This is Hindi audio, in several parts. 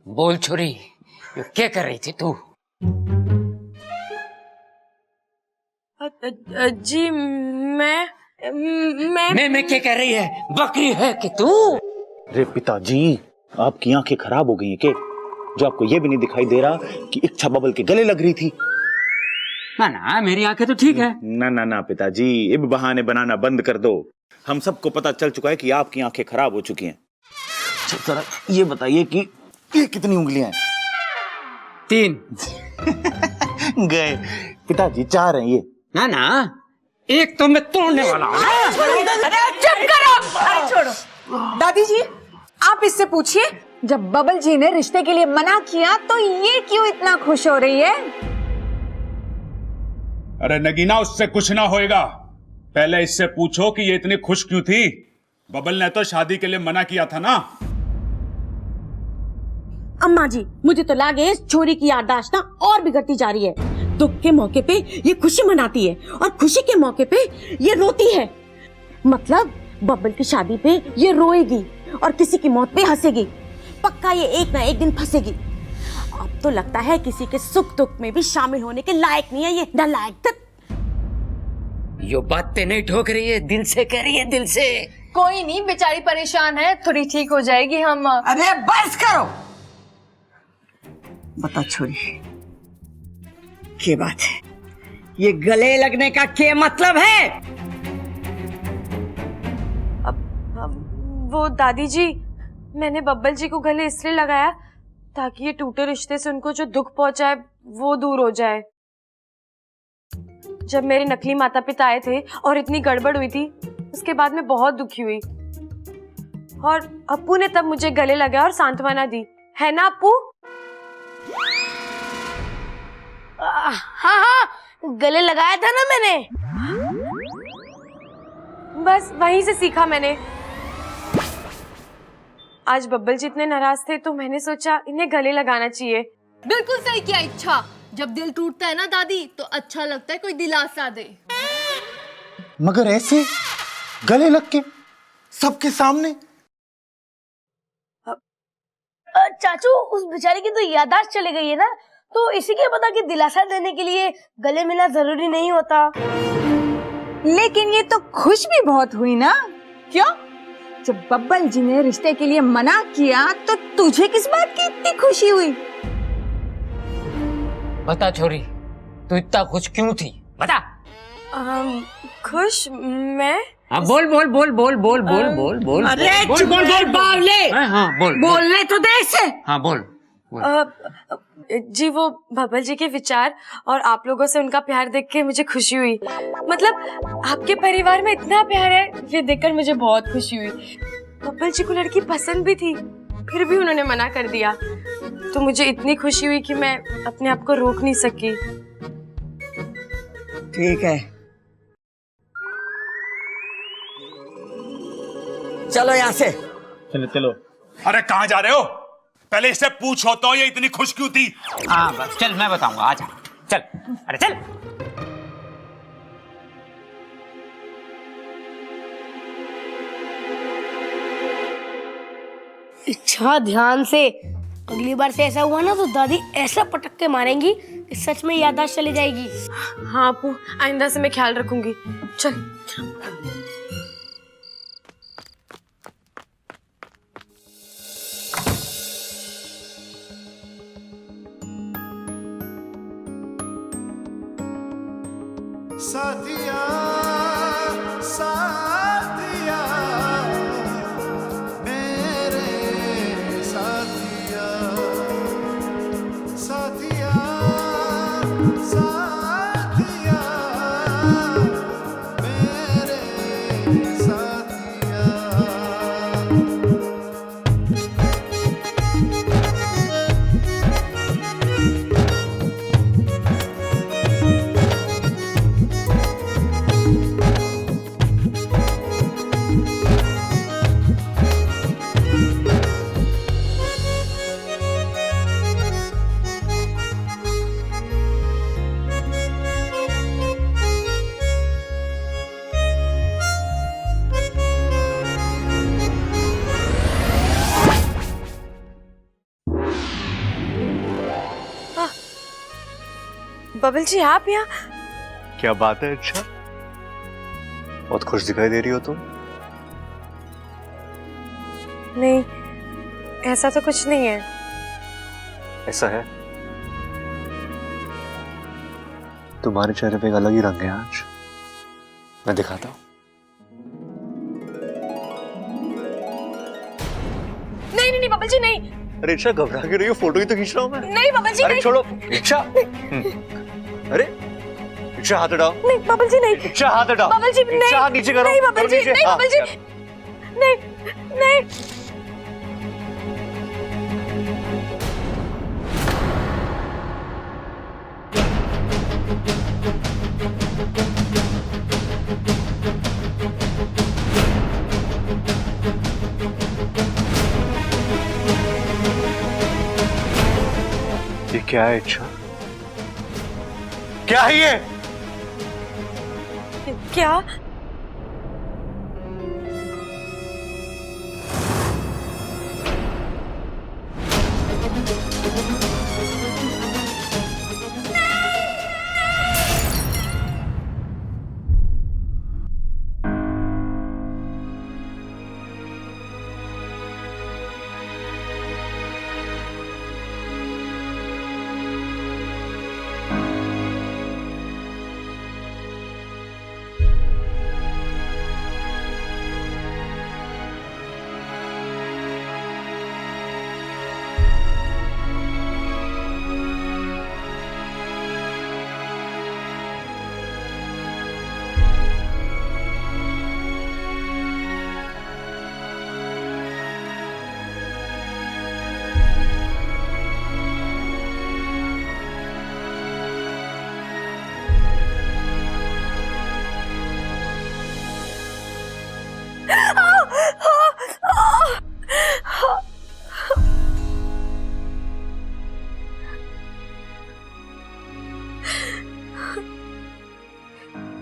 बोल छोरी, ये क्या कर रही थी तू? जी मैं क्या कर रही है? बकरी है कि तू? अरे पिताजी, आपकी आंखें खराब हो गई हैं क्या? जो आपको ये भी नहीं दिखाई दे रहा कि इच्छा बबल के गले लग रही थी? ना ना, मेरी आंखें तो ठीक है। ना ना ना पिताजी, ये भी बहाने बनाना बंद कर दो। हम सबको पता चल चुका है कि आपकी आंखें खराब हो चुकी हैं। जरा ये बताइए कि ये कितनी उंगलियां हैं? 3। गए पिताजी, 4 हैं ये। ना ना, एक तो मैं तोड़ने वाला हूँ। चुप करो। अरे छोड़ो दादी जी, आप इससे पूछिए, जब बबल जी ने रिश्ते के लिए मना किया तो ये क्यों इतना खुश हो रही है? अरे नगीना, उससे कुछ ना होएगा। पहले इससे पूछो कि ये इतनी खुश क्यों थी। बबल ने तो शादी के लिए मना किया था ना। अम्मा जी, मुझे तो लगे इस छोरी की याददाश्त ना और बिगड़ती जा रही है। दुख के मौके पे ये खुशी मनाती है और खुशी के मौके पे ये रोती है। मतलब बबल की शादी पे ये रोएगी और किसी की मौत पे हंसेगी। पक्का ये एक ना एक दिन फंसेगी। अब तो लगता है किसी के सुख दुख में भी शामिल होने के लायक नहीं है ये, नालायक। यो बातें नहीं ठोक रही है, दिल से कह रही है, दिल से। कोई नहीं, बेचारी परेशान है, थोड़ी ठीक हो जाएगी। हम अरे बस करो। बता छोरी, क्या बात है? ये गले लगने का क्या मतलब है? वो दादी जी, मैंने बब्बल जी को गले इसलिए लगाया ताकि ये टूटे रिश्ते से उनको जो दुख पहुंचा है वो दूर हो जाए। जब मेरे नकली माता पिता आए थे और इतनी गड़बड़ हुई थी, उसके बाद मैं बहुत दुखी हुई और अप्पू ने तब मुझे गले लगाया और सांत्वना दी, है ना अप्पू? हाँ, गले लगाया था ना मैंने। बस वहीं से सीखा मैंने। आज बब्बल जी इतने नाराज थे तो मैंने सोचा इन्हें गले लगाना चाहिए। बिल्कुल सही किया इच्छा। जब दिल टूटता है ना दादी, तो अच्छा लगता है कोई दिलासा दे। मगर ऐसे गले लग के सबके सामने? चाचू, उस बेचारी की तो याददाश्त चली गई है ना, तो इसी के पता कि दिलासा देने के लिए गले मिलना जरूरी नहीं होता। लेकिन ये तो खुश भी बहुत हुई ना, क्यों? जब बब्बल जी ने रिश्ते के लिए मना किया तो तुझे किस बात की इतनी खुशी हुई? बता छोरी, तू इतना खुश क्यों थी? बता। खुश? मैं? हाँ, बोल बोल बोल बोल बोल बोल बोल बोल। अरे चुप बोल बावले। हाँ बोल। बोलने तो दे इसे। हाँ बोल। जी, वो बब्बल जी के विचार और आप लोगों से उनका प्यार देख के मुझे खुशी हुई। मतलब आपके परिवार में इतना प्यार है, ये देखकर मुझे बहुत खुशी हुई। बब्बल जी को लड़की पसंद भी थी, फिर भी उन्होंने मना कर दिया, तो मुझे इतनी खुशी हुई कि मैं अपने आप को रोक नहीं सकी। ठीक है, चलो यहाँ से। चलो चलो। अरे कहाँ जा रहे हो? पहले इससे पूछो तो ये इतनी खुश क्यों थी। हाँ बस चल, मैं बताऊंगा, आजा चल। अरे चल। इच्छा, ध्यान से। अगली बार से ऐसा हुआ ना तो दादी ऐसा पटक के मारेंगी कि सच में याददाश्त चली जाएगी। हाँ अप्पू, आइंदा से मैं ख्याल रखूंगी। चल। साथिया साथिया मेरे साथिया साथिया साथिया मेरे साथिया। बबल जी आप यहाँ? क्या बात है? अच्छा, बहुत खुश दिखाई दे रही हो तुम। नहीं, ऐसा तो कुछ नहीं है। ऐसा है, तुम्हारे चेहरे पे एक अलग ही रंग है आज। मैं दिखाता हूँ। नहीं नहीं नहीं बबल जी नहीं। अरे इच्छा, घबरा के रही हो? फोटो ही तो खींच रहा हूँ मैं। नहीं बबल जी अरे नहीं। छोड़ो इच्छा। अरे इच्छा, हाथ हटाओ। नहीं बबल जी नहीं। इच्छा, हाथ हटाओ। बबल जी नहीं। इच्छा, हाथ नीचे करो। नहीं बबल जी, नीचे। नहीं हाँ, बबल जी। नहीं नहीं। ये क्या है इच्छा? क्या है ये? क्या?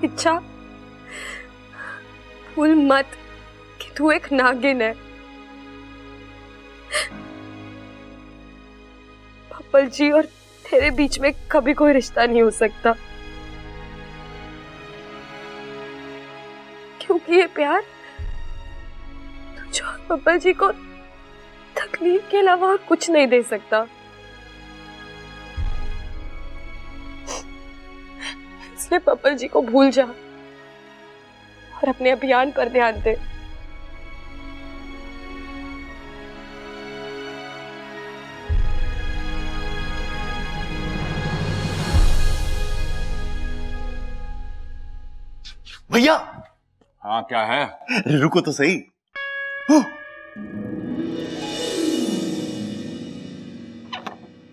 इच्छा, भूल मत कि तू एक नागिन है। पप्पल जी और तेरे बीच में कभी कोई रिश्ता नहीं हो सकता, क्योंकि ये प्यार तुझे और पप्पल जी को तकलीफ के अलावा और कुछ नहीं दे सकता। इसलिए पप्पल जी को भूल जा और अपने अभियान पर ध्यान दे। भैया। हाँ क्या है? रुको तो सही।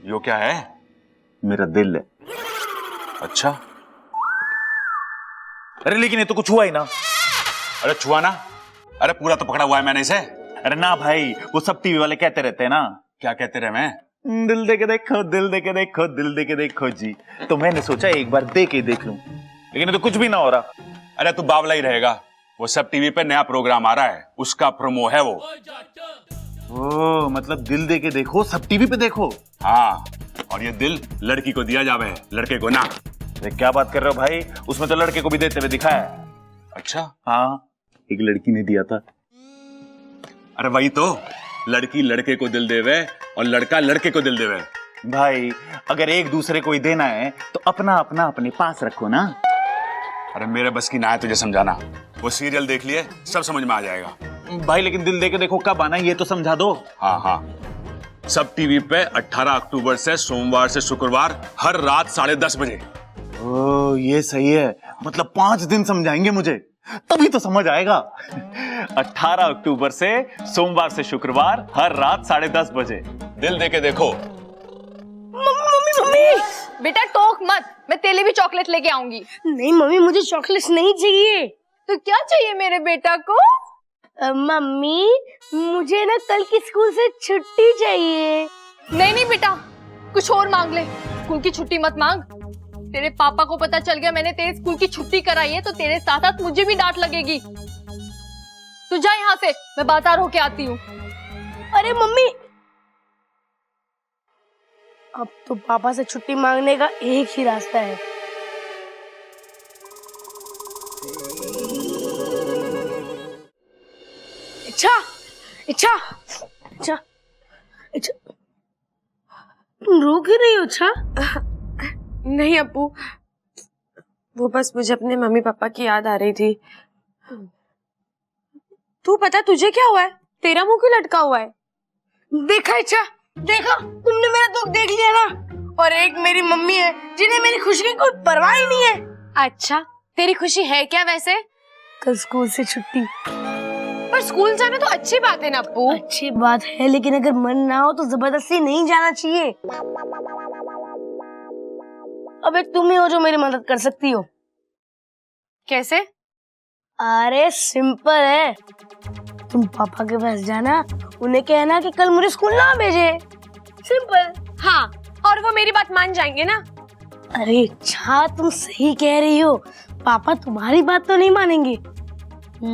यो क्या है? मेरा दिल है। अच्छा, अरे लेकिन ये तो कुछ हुआ ही ना। अरे छुआ ना। अरे पूरा तो पकड़ा हुआ है मैंने इसे। अरे ना भाई, वो सब टीवी वाले कहते रहते हैं ना, क्या कहते रहे? मैं दिल दे के देखो, दिल दे के देखो, दिल दे के देखो जी। तो मैंने सोचा एक बार दे के देख लूं, लेकिन ये तो कुछ भी ना हो रहा। अरे तू बावला ही रहेगा। वो सब टीवी पे नया प्रोग्राम आ रहा है, उसका प्रोमो है वो। ओ मतलब दिल दे के देखो, सब टीवी पे देखो। हाँ, और ये दिल लड़की को दिया जावे, लड़के को ना। अरे क्या बात कर रहे हो भाई, उसमें तो लड़के को भी देते हुए दिखाया है। अच्छा, हाँ, एक लड़की ने दिया था। अरे वही तो, लड़की लड़के को दिल देवे और लड़का लड़के को दिल देवे। भाई अगर एक दूसरे को ही देना है तो अपना अपना अपने पास रखो ना। अरे मेरे बस की ना है तुझे समझाना। वो सीरियल देख लिए, सब समझ में आ जाएगा। भाई लेकिन दिल दे के देखो कब आना है ये तो समझा दो। हाँ हाँ, सब टीवी पे 18 अक्टूबर से सोमवार से शुक्रवार हर रात 10:30 बजे। ओ ये सही है, मतलब 5 दिन समझाएंगे मुझे, तभी तो समझ आएगा। 18 अक्टूबर से सोमवार से शुक्रवार हर रात 10:30 बजे। दिल दे के देखो। मम्मी बेटा टोक मत, मैं तेरे लिए भी चॉकलेट लेके आऊंगी। नहीं मम्मी, मुझे चॉकलेट नहीं चाहिए। तो क्या चाहिए मेरे बेटा को? मम्मी मुझे ना कल की स्कूल से छुट्टी चाहिए। नहीं नहीं बेटा, कुछ और मांग ले। स्कूल की छुट्टी मत मांग। तेरे पापा को पता चल गया मैंने तेरे स्कूल की छुट्टी कराई है तो तेरे साथ साथ मुझे भी डांट लगेगी। तू जा यहाँ से, मैं बाजार होके आती हूँ। अरे मम्मी, अब तो पापा से छुट्टी मांगने का एक ही रास्ता है। इच्छा इच्छा इच्छा इच्छा, तुम रो क्यों रही हो? इच्छा नहीं अप्पू, वो बस मुझे अपने मम्मी पापा की याद आ रही थी। तू पता तुझे क्या हुआ है? तेरा मुंह क्यों लटका हुआ है? देखा इच्छा, देखा तुमने मेरा दुख देख लिया ना। और एक मेरी मम्मी है जिन्हें मेरी खुशी की कोई परवाह ही नहीं है। अच्छा, तेरी खुशी है क्या वैसे? कल स्कूल से छुट्टी। पर स्कूल जाना तो अच्छी बात है ना अप्पू। अच्छी बात है, लेकिन अगर मन ना हो तो जबरदस्ती नहीं जाना चाहिए। अब एक तुम ही हो जो मेरी मदद कर सकती हो। कैसे? अरे सिंपल है, तुम पापा के पास जाना, उन्हें कहना कि कल मुझे स्कूल ना भेजे। सिंपल। हाँ, और वो मेरी बात मान जाएंगे ना? अरे अच्छा, तुम सही कह रही हो, पापा तुम्हारी बात तो नहीं मानेंगे,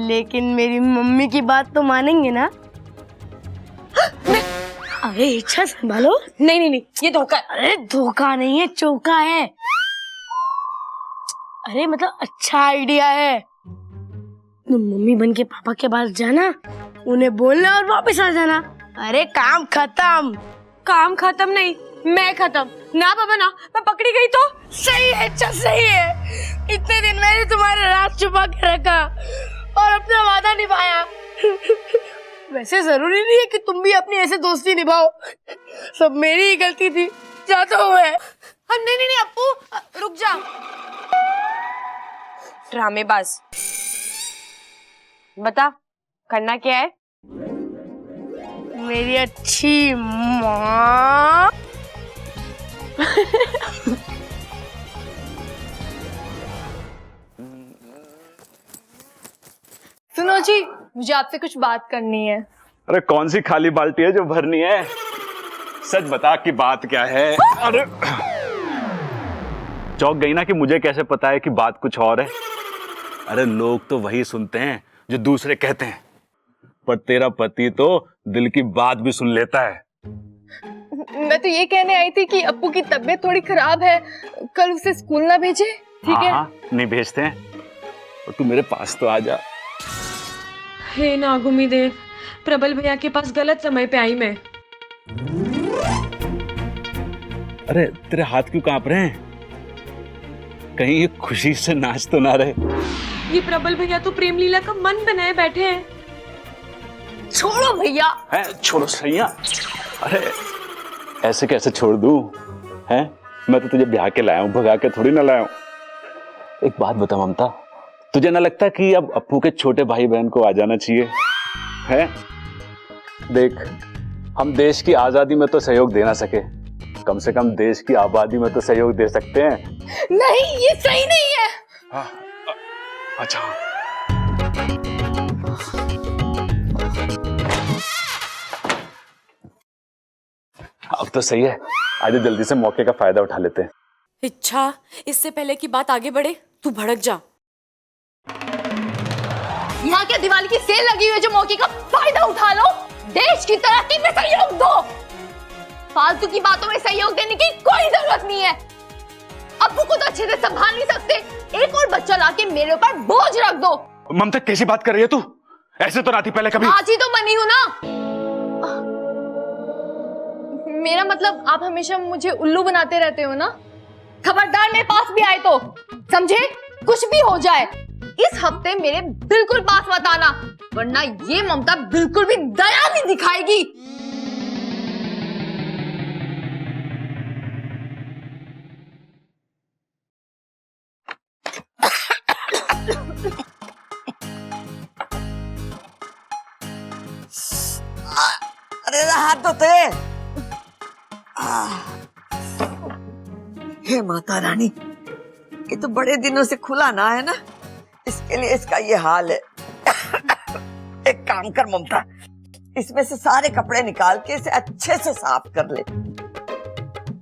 लेकिन मेरी मम्मी की बात तो मानेंगे ना? अरे इच्छा संभालो। नहीं नहीं नहीं, ये धोखा। अरे धोखा नहीं है, चौका है। अरे मतलब अच्छा आइडिया है। तुम मम्मी बन के पापा के पास जाना, उन्हें बोलना और वापस आ जाना। अरे काम खत्म। काम खत्म नहीं, मैं खत्म। ना बाबा ना, मैं पकड़ी गई तो? सही है अच्छा, सही है। इतने दिन मैंने तुम्हारा राज छुपा के रखा और अपना वादा निभाया। वैसे जरूरी नहीं है कि तुम भी अपनी ऐसे दोस्ती निभाओ, सब मेरी ही गलती थी। जाता हूँ मैं। नहीं नहीं नहीं अप्पू, रुक जा। ड्रामेबाज, बता करना क्या है? मेरी अच्छी माँ। सुनो जी, मुझे आपसे कुछ बात करनी है। अरे कौन सी खाली बाल्टी है जो भरनी है? सच बता कि बात क्या है। अरे चौंक गई ना कि मुझे कैसे पता है कि बात कुछ और है। अरे लोग तो वही सुनते हैं जो दूसरे कहते हैं, पर तेरा पति तो दिल की बात भी सुन लेता है। मैं तो ये कहने आई थी कि अप्पू की तबीयत थोड़ी खराब है, कल उसे स्कूल ना भेजे, ठीक है? हाँ, नहीं भेजते हैं, और तू मेरे पास तो आ जा। हे नागुमिदेव, प्रबल भैया के पास गलत समय पे आई मैं। अरे तेरे हाथ क्यों कांप रहे हैं? कहीं ये खुशी से नाच तो ना रहे? ये प्रबल भैया तो प्रेम लीला का मन बनाए बैठे हैं। छोड़ो भैया। है छोड़ो सैया। अरे ऐसे कैसे छोड़ दूं? हैं? मैं तो तुझे ब्याह के लाया हूं, भगा के थोड़ी ना लाया हूं। एक बात बता ममता, तुझे ना लगता कि अब अप्पू के छोटे भाई बहन को आ जाना चाहिए? है देख, हम देश की आजादी में तो सहयोग दे ना सके, कम से कम देश की आबादी में तो सहयोग दे सकते हैं। नहीं, ये सही नहीं है। अच्छा अब तो सही है, आज जल्दी से मौके का फायदा उठा लेते हैं। इच्छा, इससे पहले की बात आगे बढ़े तू भड़क जा। यहाँ क्या दिवाली की सेल लगी हुई है जो मौके का फायदा उठा लो? देश की तरक्की में सहयोग दो, फालतू की बातों में सहयोग देने की कोई जरूरत नहीं है। अप्पू को तो अच्छे से संभाल नहीं सकते, एक और बच्चा लाके मेरे ऊपर बोझ रख दो। ममता कैसी बात कर रही है तू? ऐसे तो ना थी पहले कभी। आज ही तो बनी हूं ना। मेरा मतलब आप हमेशा मुझे उल्लू बनाते रहते हो ना। खबरदार मेरे पास भी आए तो समझे, कुछ भी हो जाए इस हफ्ते मेरे बिल्कुल पास मत आना, वरना ये ममता बिल्कुल भी दया नहीं दिखाएगी। अरे हाथ धोते। हे माता रानी, ये तो बड़े दिनों से खुला ना है ना, इसके लिए इसका ये हाल है। एक काम कर ममता, इसमें से सारे कपड़े निकाल के इसे अच्छे से साफ कर ले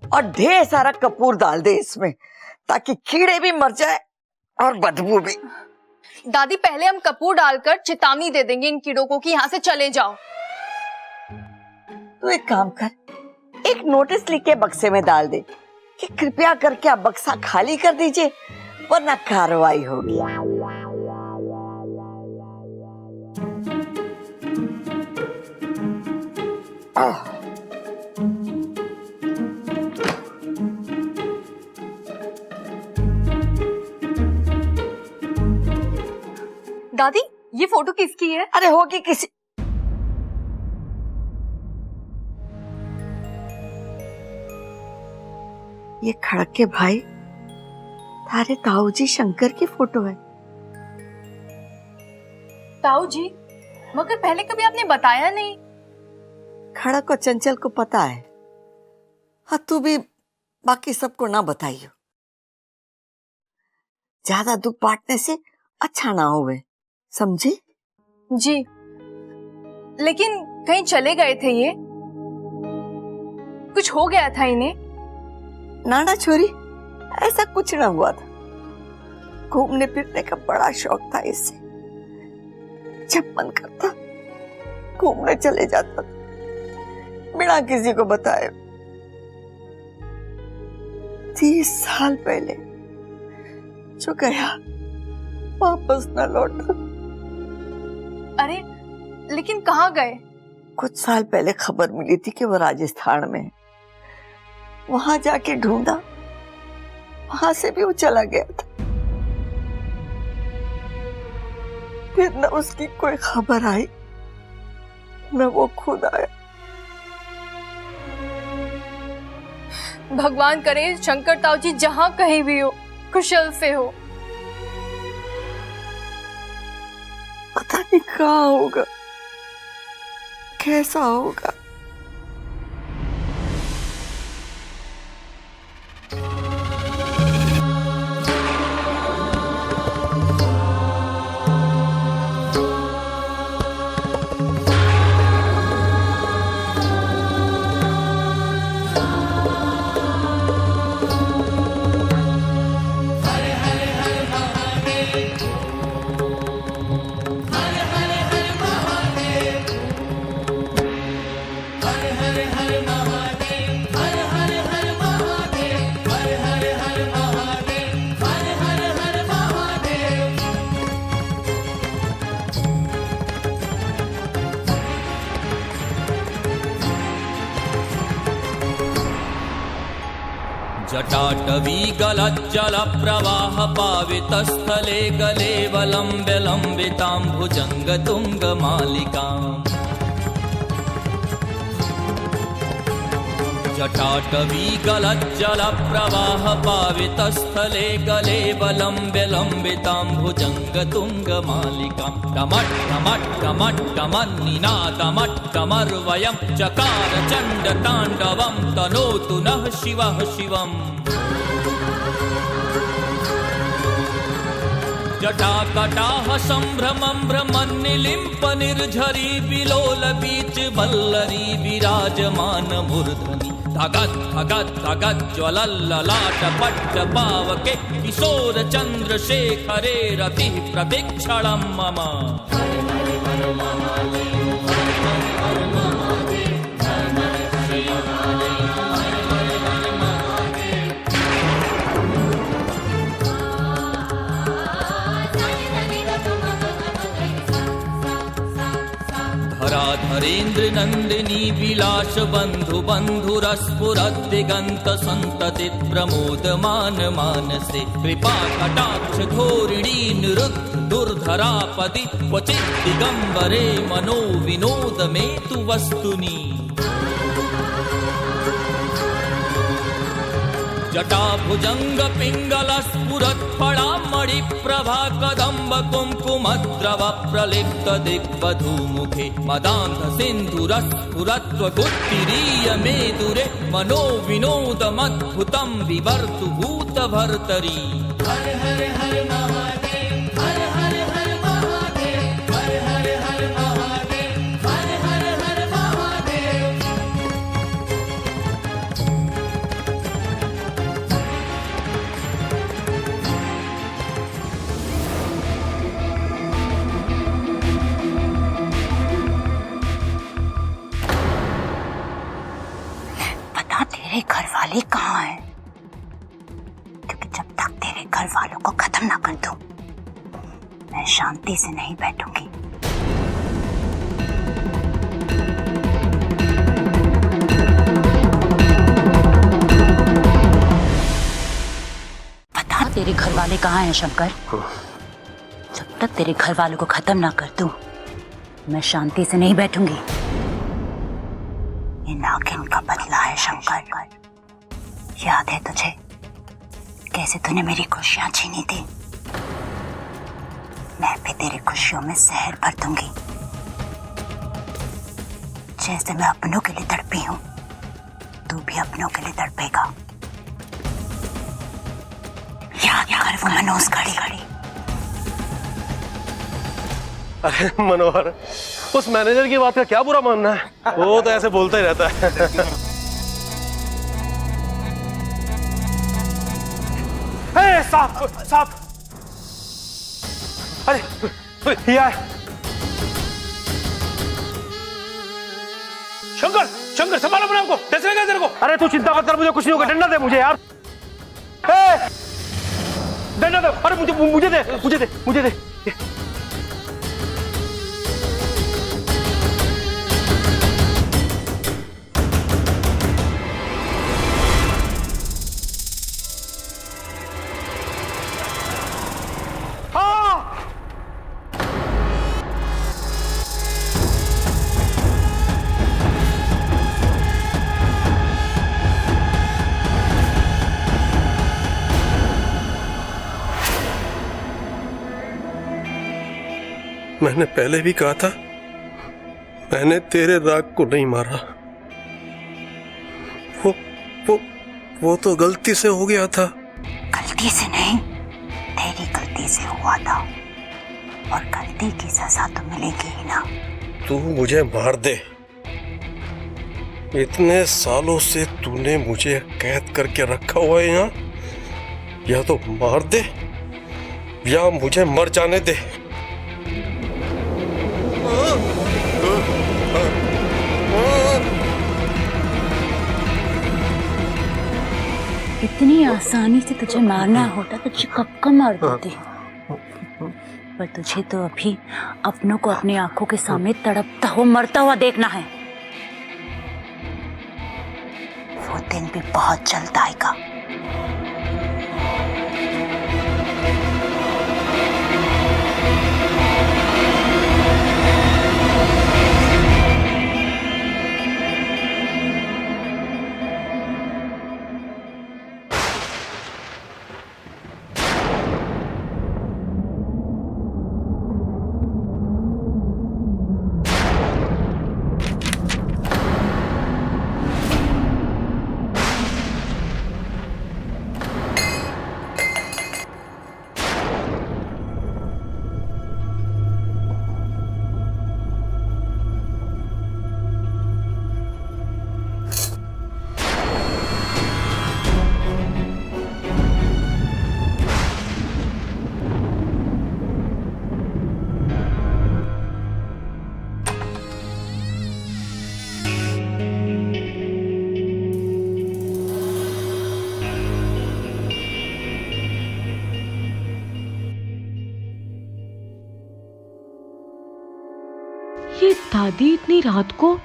और ढेर सारा कपूर डाल दे इसमें, ताकि कीड़े भी मर जाए और बदबू भी। दादी, पहले हम कपूर डालकर चेतावनी दे देंगे इन कीड़ों को कि यहाँ से चले जाओ। तू एक काम कर, एक नोटिस लिख के बक्से में डाल दे कि कृपया करके आप बक्सा खाली कर दीजिए वरना कार्रवाई होगी। दादी, ये फोटो किसकी है? अरे होगी किसी, ये खड़क के भाई तारे ताऊ जी शंकर की फोटो है। ताऊ जी, मगर पहले कभी आपने बताया नहीं। खड़क और चंचल को पता है, हाँ तू भी बाकी सबको ना बताइयो, ज्यादा दुख बांटने से अच्छा ना होवे, समझी? जी, लेकिन कहीं चले गए थे ये? कुछ हो गया था इन्हें? नाना छोरी, ऐसा कुछ ना हुआ था। घूमने फिरने का बड़ा शौक था इसे, जब मन करता घूमने चले जाता था बिना किसी को बताए। 30 साल पहले जो गया वापस न लौटा। अरे लेकिन कहाँ गए? कुछ साल पहले खबर मिली थी कि वो राजस्थान में है। वहां जाके ढूंढा, वहां से भी वो चला गया था। फिर न उसकी कोई खबर आई न वो खुद आया। भगवान करे शंकर ताऊ जी जहाँ कहीं भी हो कुशल से हो। पता नहीं कहाँ होगा, कैसा होगा। जटाटवी गलज्जल प्रवाह पावितस्थले गलेवलम्ब्य लम्बिताम्भुजङ्ग तुङ्गमालिकाम्। जटाटवी गलज्जल प्रवाह पावितस्थले गलेवलम्ब्य लम्बिताम्भुजङ्ग तुङ्गमालिकाम्। टमट् टमट् टमट् टमन्निनादमट् टमर्वयं चकार चण्ड ताण्डवं तनोतु नः शिवः शिवम्। जटाकटाह सम्भ्रमं भ्रमन्निलिम्प निर्झरी विलोल बीच वल्लरी विराजमान मूर्धनि। धगत् धगत् धगत् ज्वलल्ललाट पट्ट पावके किशोर चन्द्रशेखरे रतिः प्रतीक्षणं मम। धरेन्द्र नंदिनी विलास बंधु बंधुरस्फुरद्दिगंत संतति प्रमोदमान मानसे। कृपा कटाक्ष धोरिणी निरुद्ध दुर्धरापति क्वचित् दिगंबरे मनो विनोद में तु वस्तुनि। जटाभुजंग पिंगल स्फुरत् फणामणि प्रभा कदम्ब कुंकुमद्रव प्रलिप्त दिग्वधूमुखे। मदान्ध सिन्धुरस्फुरत्व गुत्तिरीय मेदुरे मनो विनोदमद्भुतं विवर्तु भूतभर्तरि। हर हर हर महादेव, हर हर हर महादेव, हर हर हर महादेव, हर हर हर महादेव। तेरे घर वाले कहाँ हैं? क्योंकि जब तक तेरे घर वालों को खत्म ना कर दूं, मैं शांति से नहीं बैठूंगी। बता तेरे घर वाले कहाँ हैं शंकर? जब तक तेरे घर वालों को खत्म ना कर दूं, मैं शांति से नहीं बैठूंगी। ये नागिन का बदला है शंकर। याद है तुझे कैसे तूने मेरी खुशियां छीनी थी? मैं भी तेरी खुशियों में जहर भर दूंगी। जैसे मैं अपनों के लिए तड़पी हूं, तू भी अपनों के लिए तड़पेगा। याद कर वो मनोज घड़ी। अरे मनोहर, उस मैनेजर की बात का क्या बुरा मानना है? वो तो ऐसे बोलता ही रहता है। साहब, अरे यार, शंकर संभालो अपने आपको, कैसे लगा तेरे को? अरे तू चिंता मत कर, मुझे कुछ नहीं होगा। डंडा दे मुझे यार, डंडा दे। अरे मुझे दे। मैंने पहले भी कहा था, मैंने तेरे राग को नहीं मारा। वो तो गलती से हो गया था। गलती से नहीं, तेरी गलती से हुआ था, और गलती की सजा तो मिलेगी ही ना। तू मुझे मार दे। इतने सालों से तूने मुझे कैद करके रखा हुआ है यहाँ, या तो मार दे या मुझे मर जाने दे। इतनी आसानी से तुझे मारना होता तो तुझे कब का मार देती। पर तुझे तो अभी अपनों को अपनी आंखों के सामने तड़पता हुआ मरता हुआ देखना है। वो दिन भी बहुत जल्द आएगा। ये दादी इतनी रात को?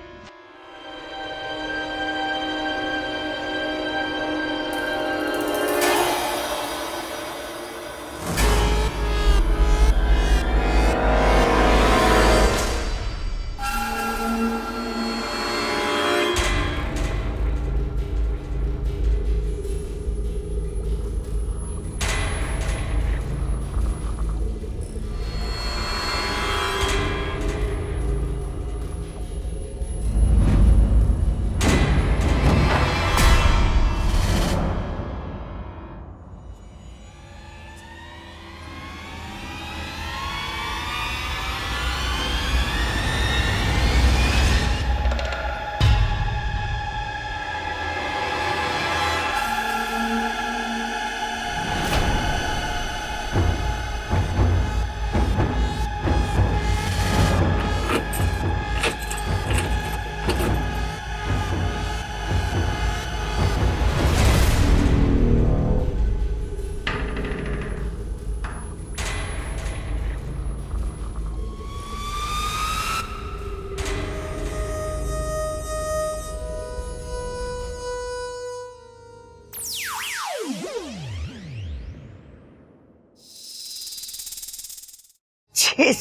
6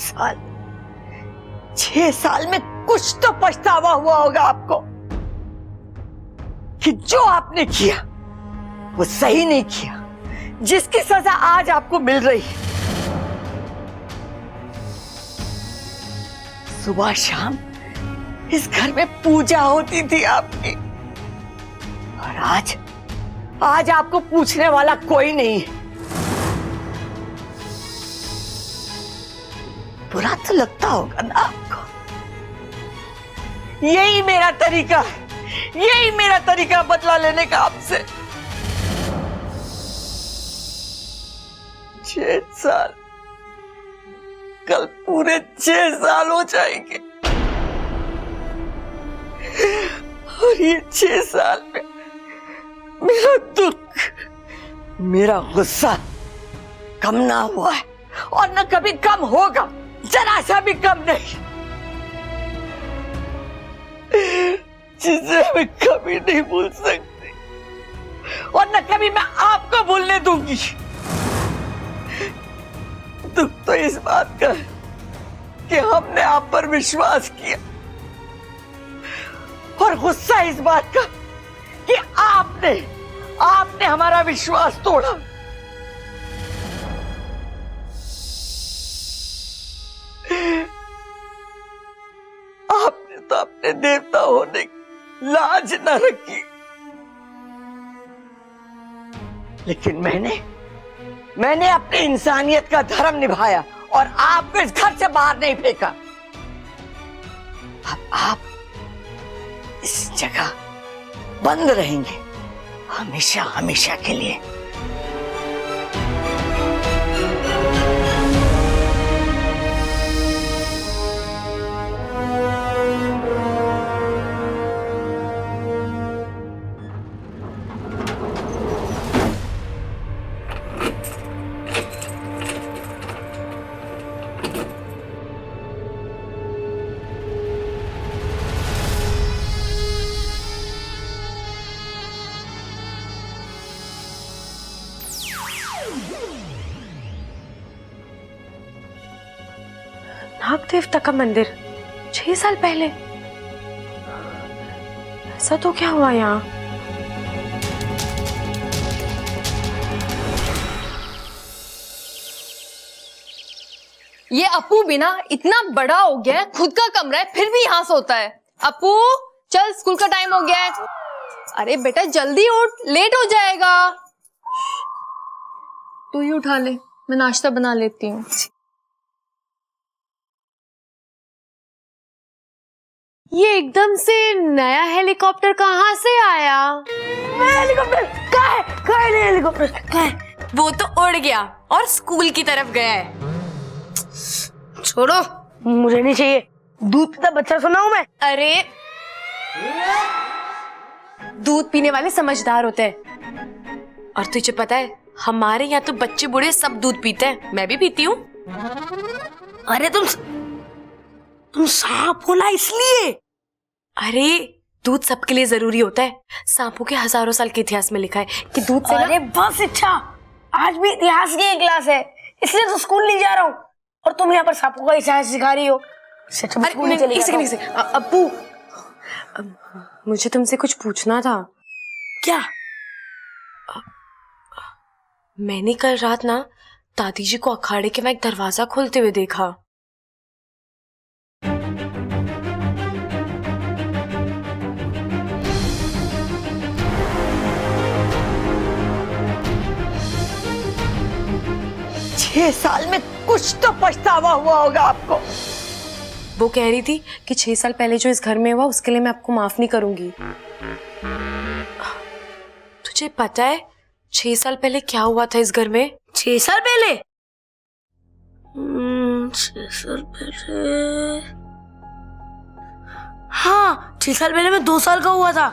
साल में कुछ तो पछतावा हुआ होगा आपको कि जो आपने किया वो सही नहीं किया, जिसकी सजा आज आपको मिल रही है। सुबह शाम इस घर में पूजा होती थी आपकी, और आज आपको पूछने वाला कोई नहीं है। बुरा तो लगता होगा ना आपको। यही मेरा तरीका बदला लेने का आपसे। 6 साल, कल पूरे 6 साल हो जाएंगे, और ये 6 साल में मेरा दुख, मेरा गुस्सा कम ना हुआ है, और न कभी कम होगा, जरा सा भी कम नहीं, जिसे मैं कभी नहीं भूल सकती, और न कभी मैं आपको भूलने दूंगी। दुख तो इस बात का है कि हमने आप पर विश्वास किया, और गुस्सा इस बात का कि आपने हमारा विश्वास तोड़ा। आपने तो अपने देवता होने की लाज न रखी, लेकिन मैंने अपनी इंसानियत का धर्म निभाया और आपको इस घर से बाहर नहीं फेंका। अब आप इस जगह बंद रहेंगे हमेशा हमेशा के लिए। नाग देवता का मंदिर 6 साल पहले, ऐसा तो क्या हुआ यहाँ? ये अपू भी ना इतना बड़ा हो गया है, खुद का कमरा है फिर भी यहाँ सोता है। अपू चल, स्कूल का टाइम हो गया है। अरे बेटा जल्दी उठ, लेट हो जाएगा। तू ही उठा ले, मैं नाश्ता बना लेती हूँ। ये एकदम से नया हेलीकॉप्टर कहाँ से आया? हेलीकॉप्टर कहाँ है हेलीकॉप्टर कहाँ है? वो तो उड़ गया और स्कूल की तरफ गया है। छोड़ो, मुझे नहीं चाहिए। दूध का बच्चा सुना हूं मैं। अरे दूध पीने वाले समझदार होते हैं, और तुझे पता है हमारे यहाँ तो बच्चे बूढ़े सब दूध पीते हैं, मैं भी पीती हूँ। अरे तुम सांप हो ना इसलिए। अरे दूध सबके लिए जरूरी होता है। सांपों के हजारों साल के इतिहास में लिखा है कि दूध से अरे बस इच्छा, आज भी इतिहास की क्लास है, इसलिए तो स्कूल नहीं जा रहा हूँ, और तुम यहाँ पर सांपों का इतिहास सिखा रही हो। अब्बू, मुझे तुमसे कुछ पूछना था। क्या? मैंने कल रात ना दादी जी को अखाड़े के में एक दरवाजा खोलते हुए देखा। छह साल में कुछ तो पछतावा हुआ होगा आपको। वो कह रही थी कि 6 साल पहले जो इस घर में हुआ उसके लिए मैं आपको माफ नहीं करूंगी। तुझे पता है 6 साल पहले क्या हुआ था इस घर में? 6 साल पहले? 6 साल पहले, हाँ 6 साल पहले मैं 2 साल का हुआ था।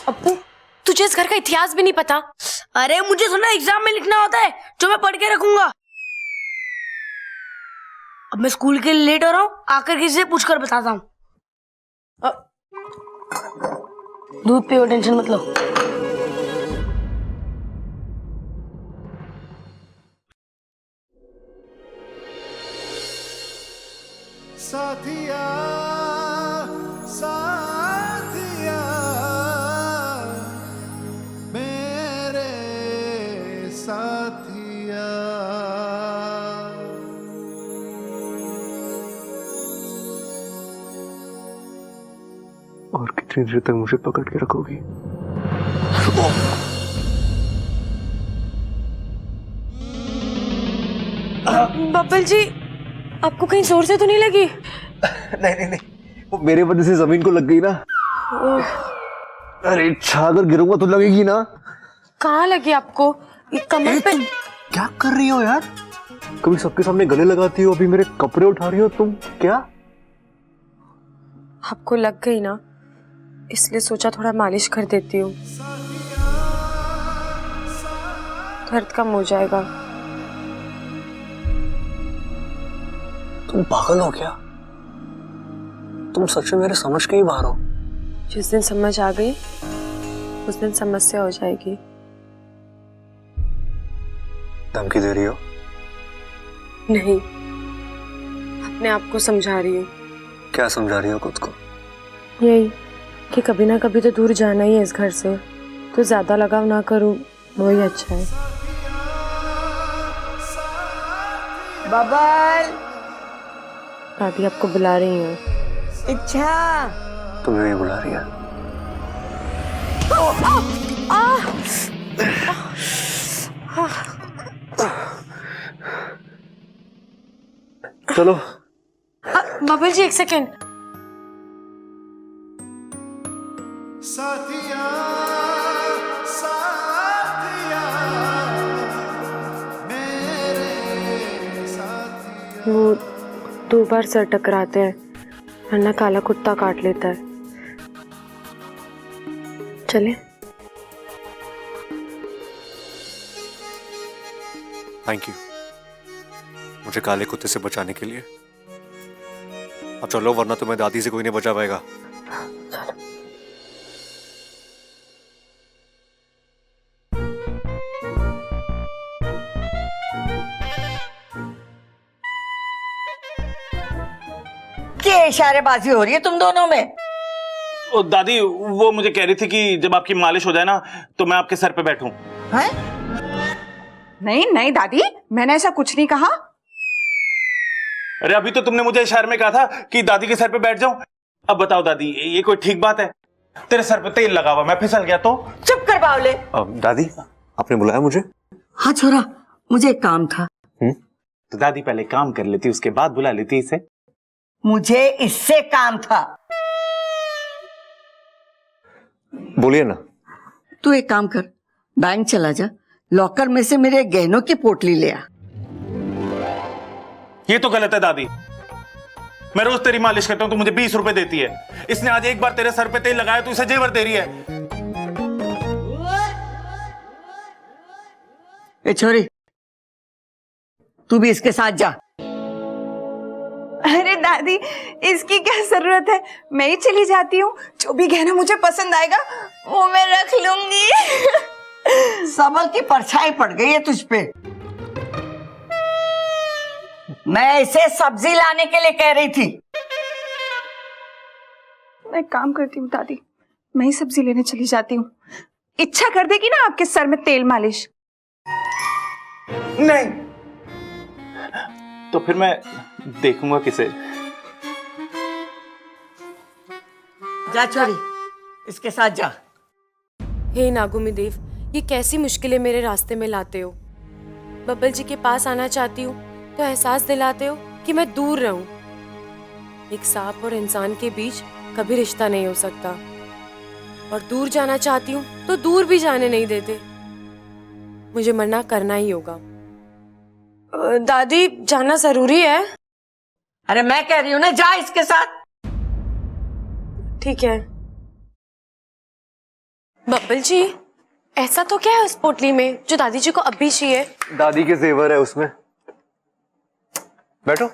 अप्पू, तुझे इस घर का इतिहास भी नहीं पता? अरे मुझे थोड़ा एग्जाम में लिखना होता है जो मैं पढ़ के रखूंगा। अब मैं स्कूल के लिए लेट हो रहा हूँ, आकर किसी से पूछकर बताता हूँ। दूध पियो, टेंशन मत लो। कितनी देर तक मुझे पकड़ के रखोगी? बब्बल जी, आपको कहीं जोर से तो नहीं लगी? नहीं नहीं नहीं, वो मेरे वजह से जमीन को लग गई ना। अरे अगर गिरूंगा तो लगेगी ना। कहाँ लगी आपको? ये कमर पे? क्या कर रही हो यार? कभी सबके सामने गले लगाती हो, अभी मेरे कपड़े उठा रही हो तुम। क्या आपको लग गई ना, इसलिए सोचा थोड़ा मालिश कर देती हूँ, दर्द कम हो जाएगा। तुम पागल हो क्या? तुम सच में मेरे समझ के ही बाहर हो। जिस दिन समझ आ गई उस दिन समस्या हो जाएगी। धमकी दे रही हो? नहीं, अपने आप को समझा रही हूँ। क्या समझा रही हो खुद को? यही कि कभी ना कभी तो दूर जाना ही है इस घर से, तो ज्यादा लगाव ना करूँ वही अच्छा है। बबल, दादी आपको बुला रही हैं। इच्छा, तुम्हें नहीं बुला रही है। चलो। बबल जी, एक सेकेंड। साथिया साथिया मेरे साथिया। वो 2 बार सर टकराते हैं, वरना काला कुत्ता काट लेता है। चले? थैंक यू मुझे काले कुत्ते से बचाने के लिए। अब चलो, वरना तुम्हें दादी से कोई नहीं बचा पाएगा। क्या इशारेबाजी हो रही है तुम दोनों में? ओ दादी, वो मुझे कह रही थी कि जब आपकी मालिश हो जाए ना तो मैं आपके सर पे बैठूं। हैं? नहीं नहीं दादी, मैंने ऐसा कुछ नहीं कहा। अरे अभी तो तुमने मुझे इशारे में कहा था कि दादी के सर पे बैठ जाऊं। अब बताओ दादी, ये कोई ठीक बात है? तेरे सर पे तेल लगा हुआ, मैं फिसल गया तो? चुप कर बावले। दादी, आपने बुलाया मुझे? हाँ छोरा, मुझे एक काम था। तो दादी पहले काम कर लेती, उसके बाद बुला लेती इसे। मुझे इससे काम था। बोलिए ना। तू एक काम कर, बैंक चला जा, लॉकर में से मेरे गहनों की पोटली ले आ। ये तो गलत है दादी। मैं रोज तेरी मालिश करता हूं तो मुझे 20 रुपए देती है। इसने आज एक बार तेरे सर पे तेल लगाया तो इसे जेवर दे रही है। ए छोरी, तू भी इसके साथ जा। अरे दादी, इसकी क्या जरूरत है, मैं ही चली जाती हूँ। जो भी गहना मुझे पसंद आएगा वो मैं रख लूंगी। सबल की परछाई पड़ गई है तुझ पे। मैं इसे सब्जी लाने के लिए कह रही थी। मैं काम करती हूँ दादी, मैं ही सब्जी लेने चली जाती हूँ। इच्छा कर देगी ना आपके सर में तेल मालिश? नहीं तो फिर मैं देखूंगा किसे। जा छोरी, इसके साथ जा। हे नागुमी देव, ये कैसी मुश्किलें मेरे रास्ते में लाते हो। बब्बल जी के पास आना चाहती हूँ तो एहसास दिलाते हो कि मैं दूर रहूं। एक सांप और इंसान के बीच कभी रिश्ता नहीं हो सकता, और दूर जाना चाहती हूँ तो दूर भी जाने नहीं देते। मुझे मना करना ही होगा। दादी, जाना जरूरी है? अरे मैं कह रही हूँ ना, जा इसके साथ। ठीक है। बब्बल जी, ऐसा तो क्या है उस पोटली में जो दादी जी को अभी चाहिए? दादी के जेवर है उसमें। बैठो।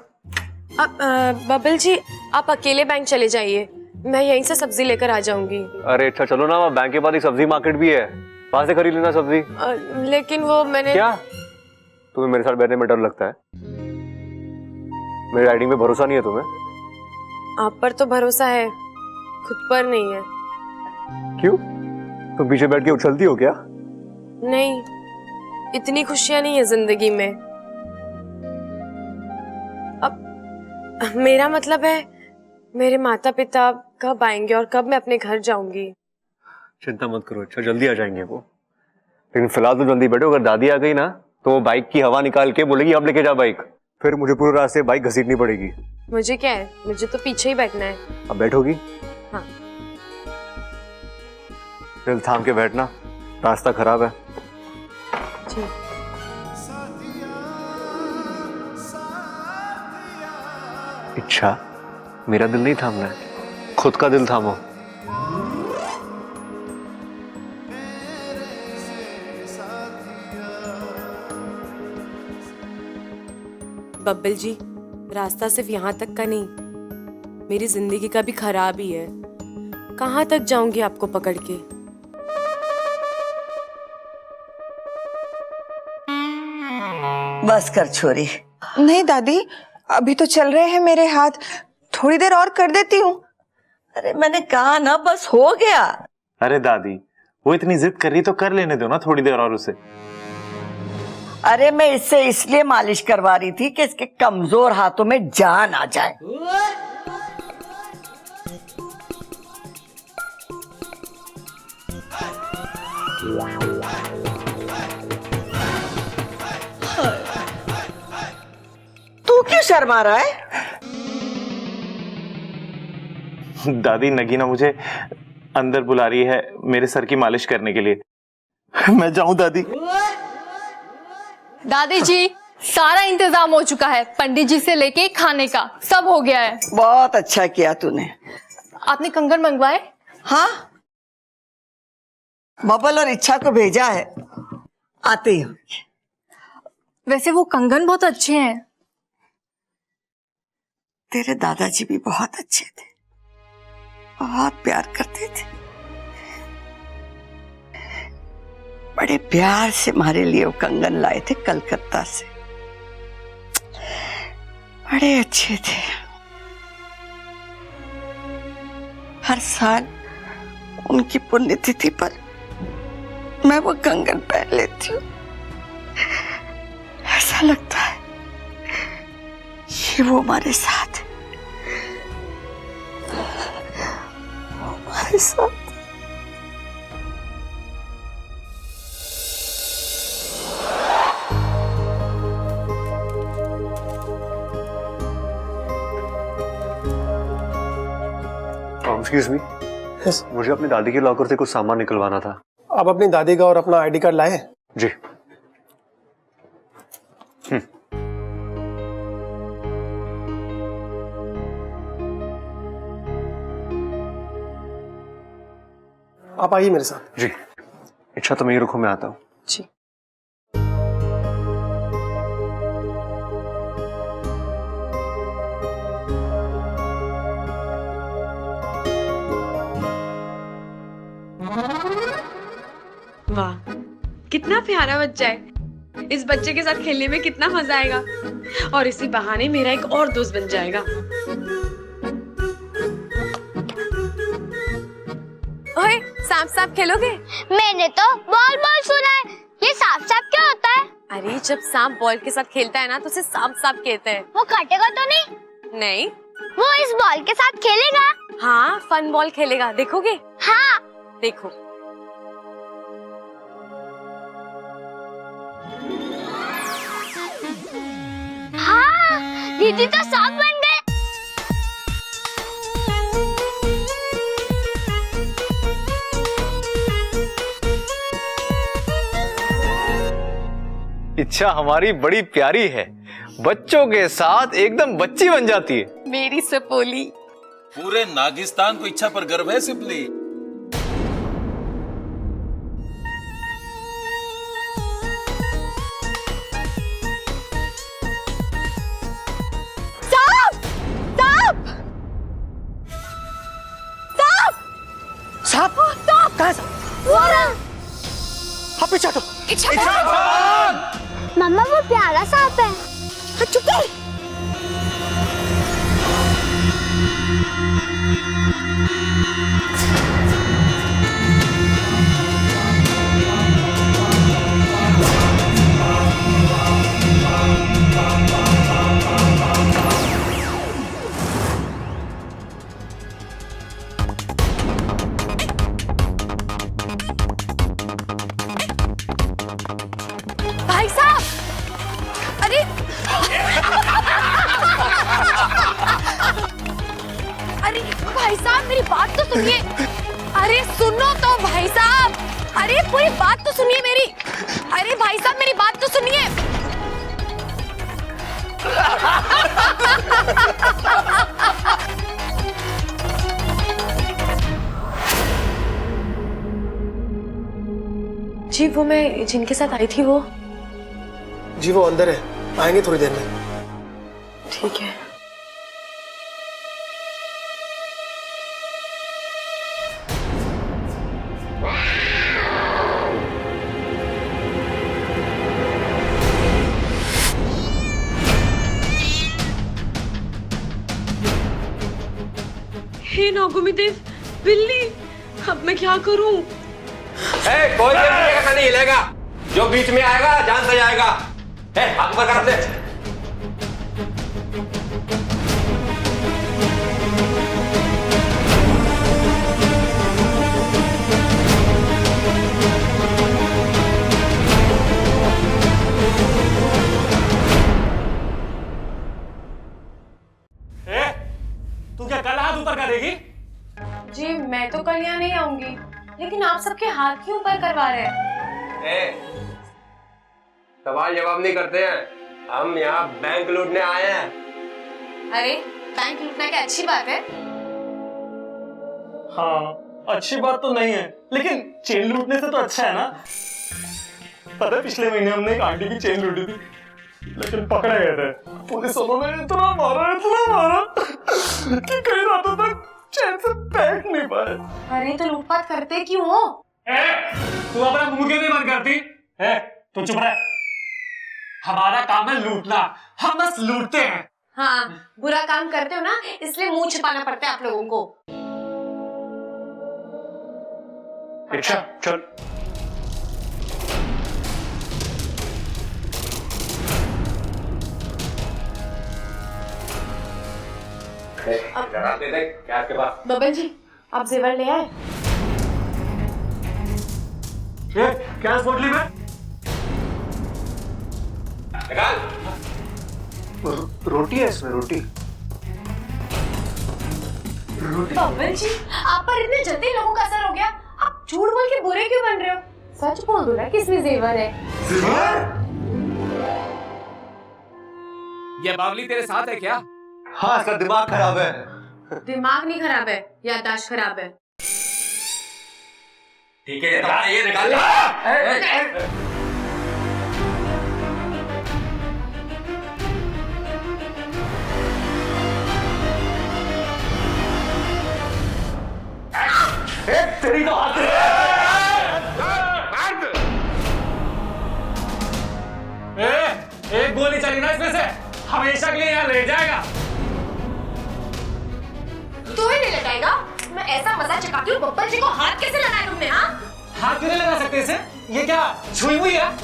बब्बल जी, आप अकेले बैंक चले जाइए, मैं यहीं से सब्जी लेकर आ जाऊंगी। अरे अच्छा चलो ना, बैंक के पास एक सब्जी मार्केट भी है, वहां से खरीद लेना सब्जी। लेकिन वो मैंने। क्या तुम्हें मेरे साथ बैठने में डर लगता है? मेरी राइडिंग पे भरोसा नहीं है तुम्हें? आप पर तो भरोसा है, खुद पर नहीं है। क्यों? तुम पीछे बैठ के उछलती हो क्या? नहीं, इतनी खुशियां नहीं है जिंदगी में। अब मेरा मतलब है मेरे माता पिता कब आएंगे और कब मैं अपने घर जाऊंगी? चिंता मत करो, अच्छा जल्दी आ जाएंगे वो। लेकिन फिलहाल तो जल्दी बैठो, अगर दादी आ गई ना तो वो बाइक की हवा निकाल के बोलेगी अब लेके जा बाइक, फिर मुझे पूरे रास्ते बाइक घसीटनी पड़ेगी। मुझे क्या है, मुझे तो पीछे ही बैठना है। अब बैठोगी? हाँ। दिल थाम के बैठना, रास्ता खराब है। जी। इच्छा, मेरा दिल नहीं थामना है, खुद का दिल थामो। बब्बल जी, रास्ता सिर्फ यहाँ तक का नहीं, मेरी जिंदगी का भी खराब ही है। कहाँ तक जाऊंगी आपको पकड़ के? बस कर छोरी। नहीं दादी, अभी तो चल रहे हैं मेरे हाथ, थोड़ी देर और कर देती हूँ। अरे मैंने कहा ना, बस हो गया। अरे दादी, वो इतनी जिद कर रही तो कर लेने दो ना थोड़ी देर और उसे। अरे मैं इससे इसलिए मालिश करवा रही थी कि इसके कमजोर हाथों में जान आ जाए। तू क्यों शर्मा रहा है? दादी, नगीना मुझे अंदर बुला रही है मेरे सर की मालिश करने के लिए। मैं जाऊं दादी? दादी जी, सारा इंतजाम हो चुका है, पंडित जी से लेके खाने का सब हो गया है। बहुत अच्छा किया तूने। आपने कंगन मंगवाए? हाँ, बबल और इच्छा को भेजा है, आते ही होंगे। वैसे वो कंगन बहुत अच्छे हैं। तेरे दादाजी भी बहुत अच्छे थे, बहुत प्यार करते थे। बड़े प्यार से हमारे लिए वो कंगन लाए थे कलकत्ता से, बड़े अच्छे थे। हर साल उनकी पुण्यतिथि पर मैं वो कंगन पहन लेती हूँ। ऐसा लगता है कि वो हमारे साथ है, वो हमारे साथ। एक्सक्यूज मी, मुझे अपनी दादी के लॉकर से कुछ सामान निकलवाना था। आप अपनी दादी का और अपना आईडी कार्ड लाए? जी। आप आइए मेरे साथ। जी। इच्छा तो मैं ही रुको, मैं आता हूँ। जी। वाह, कितना प्यारा बच्चा है। इस बच्चे के साथ खेलने में कितना मजा आएगा, और इसी बहाने मेरा एक और दोस्त बन जाएगा। ओए, सांप सांप खेलोगे? मैंने तो बॉल बॉल सुना है, ये सांप सांप क्या होता है? अरे जब सांप बॉल के साथ खेलता है ना तो उसे सांप सांप कहते हैं। वो काटेगा तो नहीं? नहीं। वो इस बॉल के साथ खेलेगा? हाँ, फन बॉल खेलेगा, देखोगे? हाँ। देखो। हाँ, दीदी तो सांप बन गए। इच्छा हमारी बड़ी प्यारी है, बच्चों के साथ एकदम बच्ची बन जाती है। मेरी सपोली। पूरे नागिस्तान को इच्छा पर गर्व है सिपली। सांप? कहाँ सांप? हाँ, पीछे हटो। मम्मा, वो प्यारा सांप है। चुप कर। भाई साहब मेरी बात तो सुनिए। अरे सुनो तो भाई साहब, अरे पूरी बात तो सुनिए मेरी। अरे भाई साहब मेरी बात तो सुनिए। जी वो मैं जिनके साथ आई थी वो। जी वो अंदर है, आएंगे थोड़ी देर में। ठीक है। हे नागुमी देव, बिल्ली, अब मैं क्या करूं? कोई का नहीं हिलेगा, जो बीच में आएगा जान से जाएगा। हाथ ऊपर कर दे। तू क्या कल हाथ ऊपर करेगी? जी मैं तो कल यहाँ नहीं आऊंगी, लेकिन आप सबके हाथ क्यों ऊपर करवा रहे हैं? सवाल जवाब नहीं करते हैं, हम यहाँ बैंक लूटने आए हैं। अरे बैंक लूटना क्या अच्छी बात है? हाँ अच्छी बात तो नहीं है, लेकिन चेन लूटने से तो अच्छा है ना। पता है पिछले महीने हमने एक आंटी की चेन लूटी थी, लेकिन पकड़े गए थे। पुलिस वालों ने इतना मारा कि कई रातों तक चैन से बैठ नहीं पाए। अरे तो लूटपाट करते क्यों हो? तू अपना मुंह क्यों नहीं बंद करती? तू चुप रह। हमारा काम है लूटना, हम बस लूटते हैं। हाँ बुरा काम करते हो ना, इसलिए मुंह छिपाना पड़ता है आप लोगों को। अच्छा चल। दे क्या आपके पास? बबल जी आप जेवर ले आए? क्या इस बोतली में? रोटी है इसमें, रोटी। बबल जी आप पर इतने जल्दी लोगों का असर हो गया, आप झूठ बोल के बुरे क्यों बन रहे हो? सच बोल दो ना कि इसमें जेवर है। ये बावली तेरे साथ है क्या? हाँ इसका दिमाग खराब है। दिमाग नहीं खराब है, याददाश्त खराब है। ठीक है ये निकाल ले। तेरी तो हाथ एक गोली चली ना इसमें से हमेशा के लिए यहाँ रह जाएगा। तू ही नहीं लगाएगा? मैं ऐसा मजा चकाती हूँ, बब्बर जी को हाथ कैसे लगाया तुमने? हाँ हाथ क्यों नहीं लगा सकते इसे? ये क्या छुई हुई है?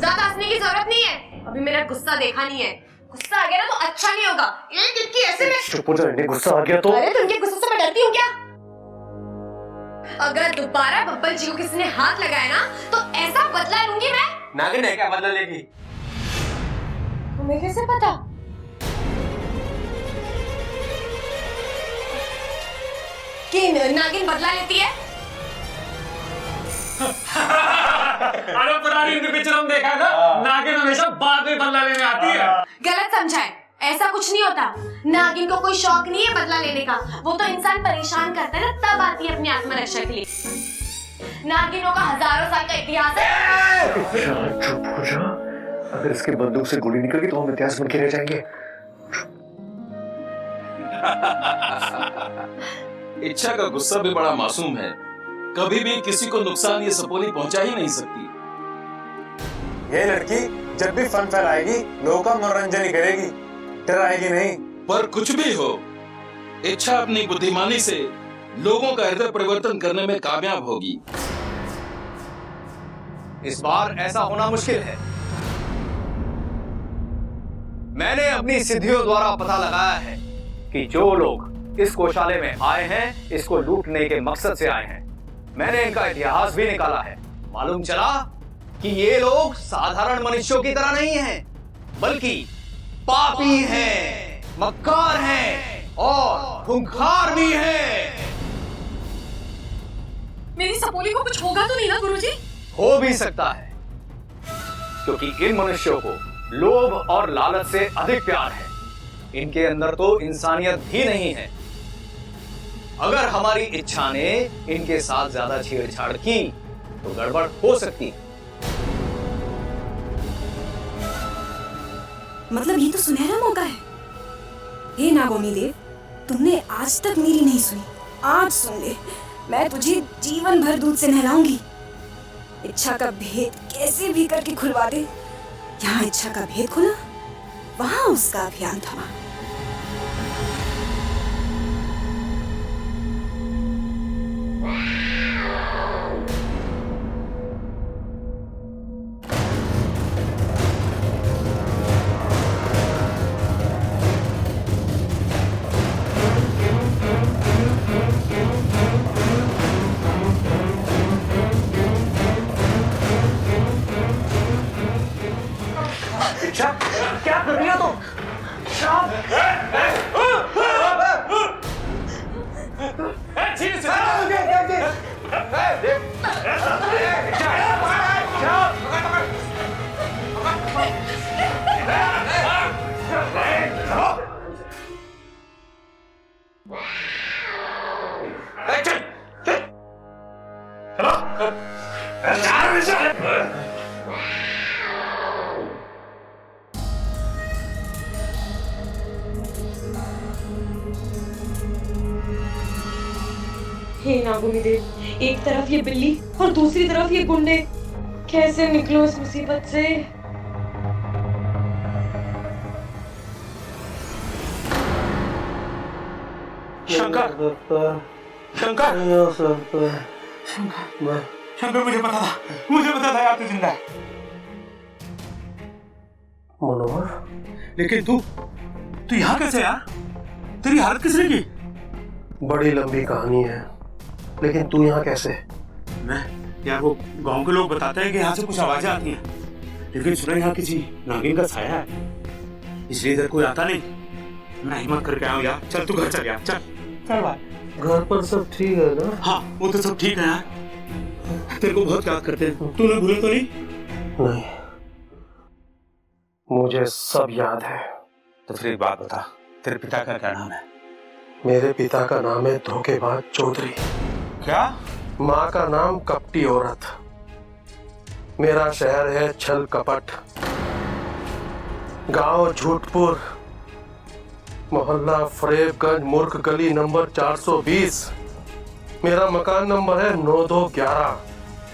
ज्यादा हंसने की जरूरत नहीं है, अभी मेरा गुस्सा देखा नहीं है। गुस्सा आ गया ना तो अच्छा नहीं होगा। एक इनकी ऐसे में चुप हो जा, गुस्सा आ गया तो। अरे तुमके गुस्से से मैं डरती हूँ क्या? अगर दोबारा बब्बर जी को किसी ने हाथ लगाया ना तो ऐसा बदला लूंगी मैं। नागिन है क्या बदला लेगी? तुम्हें कैसे पता? कि नागिन बदला लेती है? अरे पुरानी हिंदी पिक्चर हम देखा था, नागिन हमेशा बाद में बदला लेने आती है। गलत समझा है, ऐसा कुछ नहीं होता। नागिन को कोई शौक नहीं है बदला लेने का, वो तो इंसान परेशान करता है ना तब आती है अपनी आत्मरक्षा के लिए। नागिनों का हजारों साल का इतिहास है। चुप हो जा, अगर इसके बंदूक से गोली निकल गई तो हम इतिहास बन के रह जाएंगे। इच्छा का गुस्सा भी बड़ा मासूम है, कभी भी किसी को नुकसान ये सपोली पहुंचा ही नहीं सकती। ये लड़की जब भी फन फैलाएगी लोगों का मनोरंजन ही करेगी, डराएगी नहीं। पर कुछ भी हो, इच्छा अपनी बुद्धिमानी से लोगों का हृदय परिवर्तन करने में कामयाब होगी। इस बार ऐसा होना मुश्किल है। मैंने अपनी सिद्धियों द्वारा पता लगाया है कि जो लोग इस गौशाले में आए हैं इसको लूटने के मकसद से आए हैं। मैंने इनका इतिहास भी निकाला है। मालूम चला कि ये लोग साधारण मनुष्यों की तरह नहीं हैं, बल्कि पापी हैं। मक्कार हैं और खूंखार भी हैं। मेरी सपोली को कुछ होगा तो नहीं ना गुरुजी? हो भी सकता है, क्योंकि इन मनुष्यों को लोभ और लालच से अधिक प्यार है। इनके अंदर तो इंसानियत भी नहीं है। अगर हमारी इच्छा ने इनके साथ ज्यादा छेड़छाड़ की तो गड़बड़ हो सकती है। मतलब ये तो सुनहरा मौका है। हे नागोमी देव, तुमने आज तक मेरी नहीं सुनी, आज सुन ले। मैं तुझे जीवन भर दूध से नहलाऊंगी। इच्छा का भेद कैसे भी करके खुलवा दे। यहाँ इच्छा का भेद खुला, वहां उसका अभियान थमा। क्या कर रही हो तुम? हे नागोमी देव, एक तरफ ये बिल्ली और दूसरी तरफ ये गुंडे, कैसे निकलो इस मुसीबत से? शंकर, शंकर, शंकर, मुझे पता था यार तू जिंदा है। मनोहर, लेकिन तू यहाँ कैसे यार? तेरी हालत किसने की? बड़ी लंबी कहानी है, लेकिन तू यहाँ कैसे? मैं यार, वो गांव के लोग बताते हैं कि यहाँ से कुछ आवाजें आती हैं, लेकिन सुना यहाँ किसी नागिन का साया है, इसलिए इधर कोई आता नहीं। मैं हिम्मत करके आया हूँ यार। चल तू घर चल यार, चल चल भाई। घर पर सब ठीक है ना? हाँ, वो तो सब ठीक है यार। तेरे को बहुत याद करते हैं। तूने भूले तो नहीं? नहीं, मुझे सब याद है। तो फिर एक बात बता, तेरे पिता का क्या नाम है? मेरे पिता का नाम है धोखेबाज चौधरी। क्या? माँ का नाम कपटी औरत। मेरा शहर है छल कपट। गांव झूठपुर, मोहल्ला फरेबगंज, मूर्ख गली नंबर 420। मेरा मकान नंबर है 9211।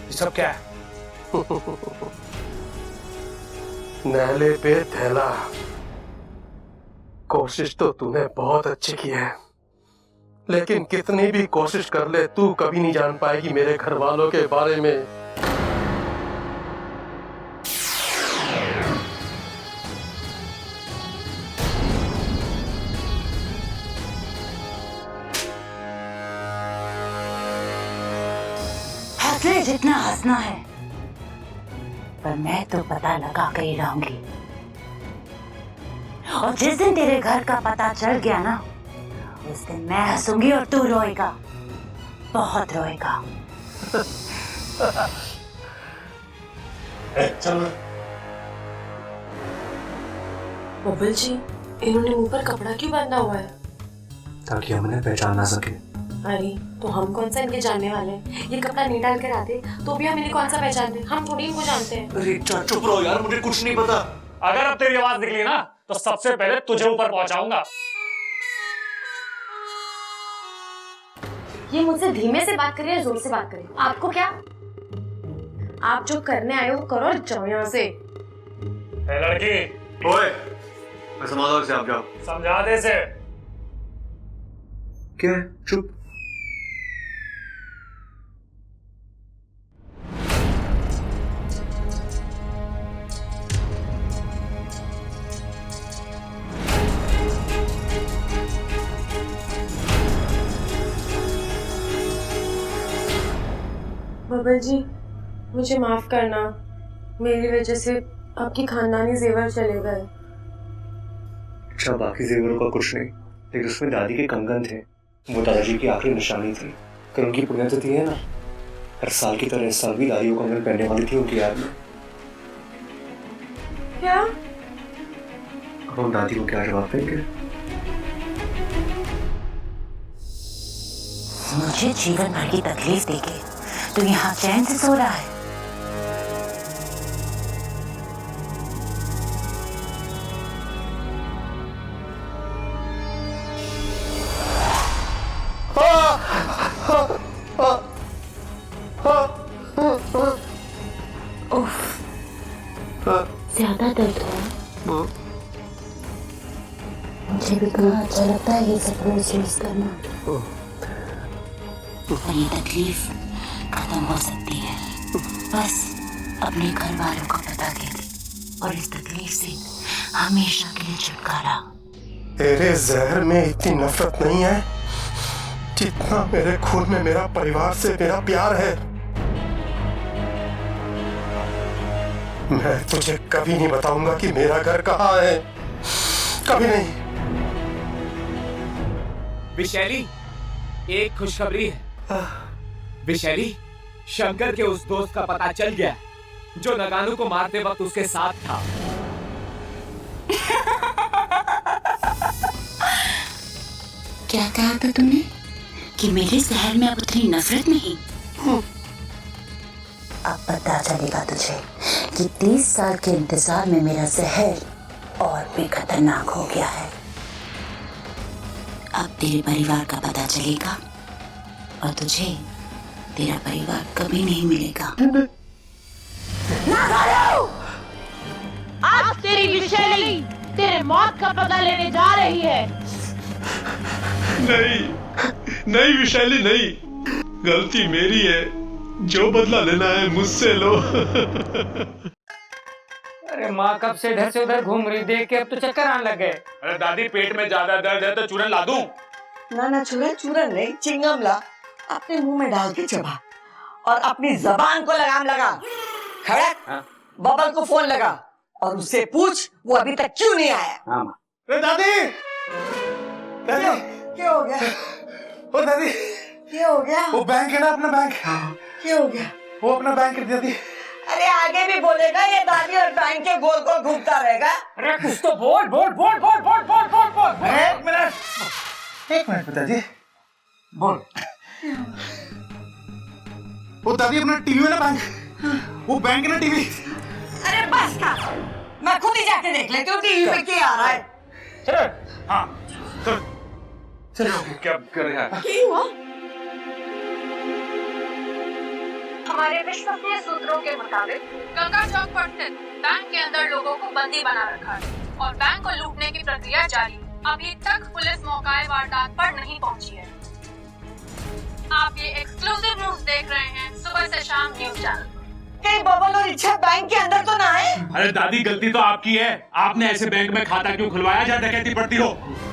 ये सब क्या है? नहले पे थैला। कोशिश तो तूने बहुत अच्छी की है, लेकिन कितनी भी कोशिश कर ले तू कभी नहीं जान पाएगी मेरे घर वालों के बारे में। हंसले जितना हंसना है, पर मैं तो पता लगा कर ही रहूंगी। और जिस दिन तेरे घर का पता चल गया ना, उस दिन मैं हंसूंगी और तू रोएगा, बहुत रोएगा। चल। बबल जी, इन्होंने मुंह पर कपड़ा क्यों बांधा हुआ है? ताकि हम इन्हें पहचान ना सके। अरे तो हम कौन सा इनके जानने वाले हैं? ये कपड़ा नहीं डाल कर आते तो भी हम इन्हें कौन सा पहचानते? हम थोड़ी इनको जानते हैं। अरे चुप रहो यार, मुझे कुछ नहीं पता। अगर अब तेरी आवाज निकली ना तो सबसे पहले तुझे ऊपर पहुंचाऊंगा। ये मुझसे धीमे से बात करिए, जोर से बात करिए। आपको क्या? आप जो करने आए हो करो, जाओ यहाँ से। लड़की, ओए, मैं समझा से आप जाओ। समझा दे से। क्या? चुप। बबल जी, मुझे माफ करना, मेरी वजह से आपकी खानदानी जेवर चले गए। अच्छा बाकी जेवरों का कुछ नहीं, लेकिन उसमें दादी के कंगन थे। वो दादाजी की आखिरी निशानी थी। कर उनकी पुण्यतिथि है ना, हर साल की तरह इस साल भी दादी को कंगन पहनने वाली थी उनकी याद में। क्या? अब हम दादी को क्या जवाब देंगे? मुझे जीवन भर की तकलीफ देके तो यहाँ चैन से सो रहा है। ज्यादा दर्द हुआ। मुझे भी कहाँ अच्छा लगता है ये सब महसूस करना। और ये तकलीफ खत्म हो सकती है बस अपने घर वालों को बता के, और इस तकलीफ से हमेशा के लिए छुटकारा। तेरे जहर में इतनी नफरत नहीं है जितना मेरे खून में मेरा परिवार से मेरा प्यार है। मैं तुझे कभी नहीं बताऊंगा कि मेरा घर कहाँ है, कभी नहीं। विशैली, एक खुशखबरी है। विशैली, शंकर के उस दोस्त का पता चल गया जो नगानू को मारते वक्त उसके साथ था। क्या कहा था तूने कि मेरे शहर में अब उतनी नफरत नहीं? अब पता चलेगा तुझे कि 30 साल के इंतजार में मेरा जहर और भी खतरनाक हो गया है। अब तेरे परिवार का पता चलेगा और तुझे तेरा परिवार कभी नहीं मिलेगा। आज तेरी विशैली तेरे मौत का पता लेने जा रही है। नहीं नहीं विशैली नहीं, गलती मेरी है। जो बदला लेना है मुझसे लो। अरे माँ कब से इधर से उधर घूम रही, देख के अब तो चक्कर आने लग गए। अरे दादी पेट में ज्यादा दर्द है तो चूरन ला दूं? ना चूरन नहीं, चिंगम ला, अपने मुंह में डाल के चबा और अपनी जबान को लगाम लगा। खड़क, बबल को फोन लगा और उससे पूछ वो अभी तक क्यों नहीं आया। अरे दादी, क्या हो गया? ओ दादी, क्या हो गया? वो बैंक है ना अपना बैंक, क्या हो गया? वो अपना बैंक है दादी। अरे आगे भी बोलेगा ये दादी और बैंक के गोल गोल घूमता रहेगा। अरे कुछ तो बोल बोल बोल बोल बोल बोल बोल बोल। एक मिनट पिताजी, बोल। वो दादी अपना टीवी है ना बैंक, वो बैंक है ना टीवी। अरे बस कर, मैं खुद ही जाके देख लेती हूँ टीवी पे क्या आ रहा है। चलो, हाँ चलो क्या कर रहा है? क्या हुआ? हमारे विश्वसनीय सूत्रों के मुताबिक गंगा चौक पर स्थित बैंक के अंदर लोगों को बंदी बना रखा है और बैंक को लूटने की प्रक्रिया जारी। अभी तक पुलिस मौके वारदात पर नहीं पहुंची है। आप ये एक्सक्लूसिव न्यूज देख रहे हैं सुबह से शाम न्यूज चैनल। कहीं बबल और इच्छा बैंक के अंदर तो ना है? अरे दादी गलती तो आपकी है, आपने ऐसे बैंक में खाता क्यों खुलवाया जहाँ डकैती पड़ती हो?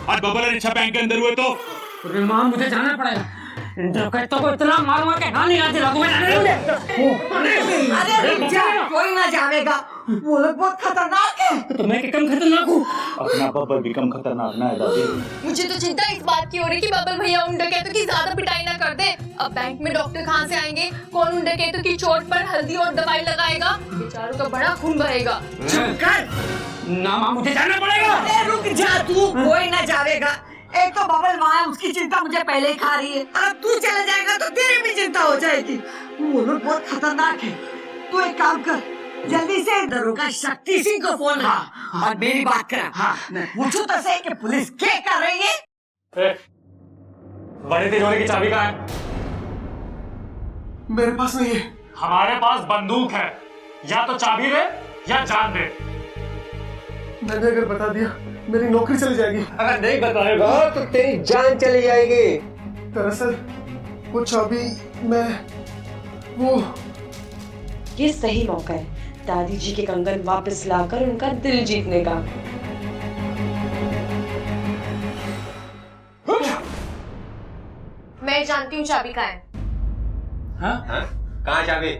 और बबल और इच्छा बैंक के अंदर हुए तो? अरे माँ मुझे जाना पड़ेगा, डकैतों को इतना मारूंगा कि हाँ नहीं आती लगूंगा। अरे रुक जा, कोई ना जाएगा, वो लोग बहुत खतरनाक है। तो मैं कम खतरनाक हूँ? अपना बबल भी कम खतरनाक ना है दादी। मुझे तो चिंता इस बात की हो रही कि बबल भैया उन डकैतों की ज्यादा पिटाई ना कर दे। अब बैंक में डॉक्टर कहाँ से आएंगे? कौन उन डकैतों की चोट पर हल्दी और दवाई लगाएगा? बेचारों का बड़ा खून बहेगा। चुप कर ना माँ, मुझे जाना पड़ेगा। अरे रुक जा तू, कोई ना जाएगा। एक तो बबल वहाँ है, उसकी चिंता मुझे पहले ही खा रही है। अब तू चला जाएगा तो तेरी भी चिंता हो जाएगी। वो लोग बहुत खतरनाक है। तू एक काम कर, जल्दी से दरोगा शक्ति सिंह को फोन लगा और मेरी बात करा। मैं पूछूं तो सही कि पुलिस क्या कर रही है? बड़े तिजोरी की चाबी कहाँ है? मेरे पास नहीं है। हमारे पास बंदूक है, या तो चाबी दे या जान दे। मैंने अगर बता दिया मेरी नौकरी चली जाएगी। अगर नहीं बताएगा तो तेरी जान चली जाएगी। दरअसल वो चाबी मैं वो ये सही मौका है दादी जी के कंगन वापस लाकर उनका दिल जीतने का। मैं जानती हूँ चाबी कहाँ है। हाँ? कहाँ चाबी?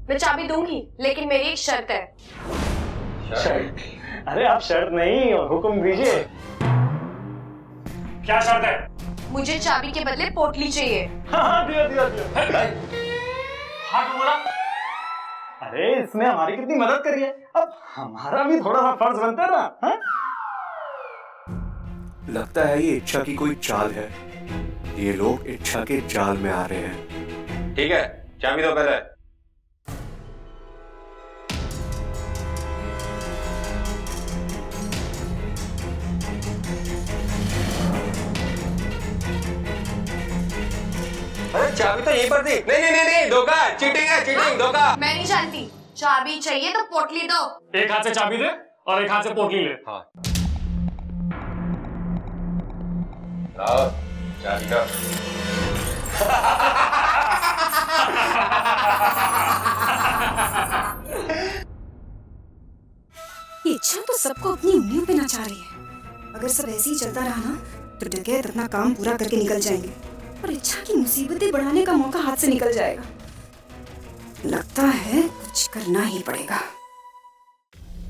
मैं चाबी दूंगी, लेकिन मेरी एक शर्त है। शर्त? अरे आप शर्त नहीं, हुक्म दीजिए। क्या शर्त है? मुझे चाबी के बदले पोटली चाहिए। हाँ, दिया दिया दिया। हाँ तो बोला। अरे इसने हमारी कितनी मदद करी है, अब हमारा भी थोड़ा सा फर्ज बनता है ना। हाँ? लगता है ये इच्छा की कोई चाल है। ये लोग इच्छा के जाल में आ रहे हैं। ठीक है, चाबी दो पहले। अरे चाबी तो यहीं पर थी। नहीं नहीं नहीं नहीं, धोखा, चीटिंग है, चीटिंग, धोखा। मैं नहीं जानती, चाबी चाहिए तो पोटली दो। एक हाथ से चाबी दे और एक हाथ से पोटली ले। हाँ। लाओ चाबी का। ये इच्छा तो सबको अपनी उंगलियों पे नचा रही है। अगर सब ऐसे ही चलता रहा ना तो डकैत अपना काम पूरा करके निकल जाएंगे और इच्छा की मुसीबतें बढ़ाने का मौका हाथ से निकल जाएगा। लगता है कुछ करना ही पड़ेगा।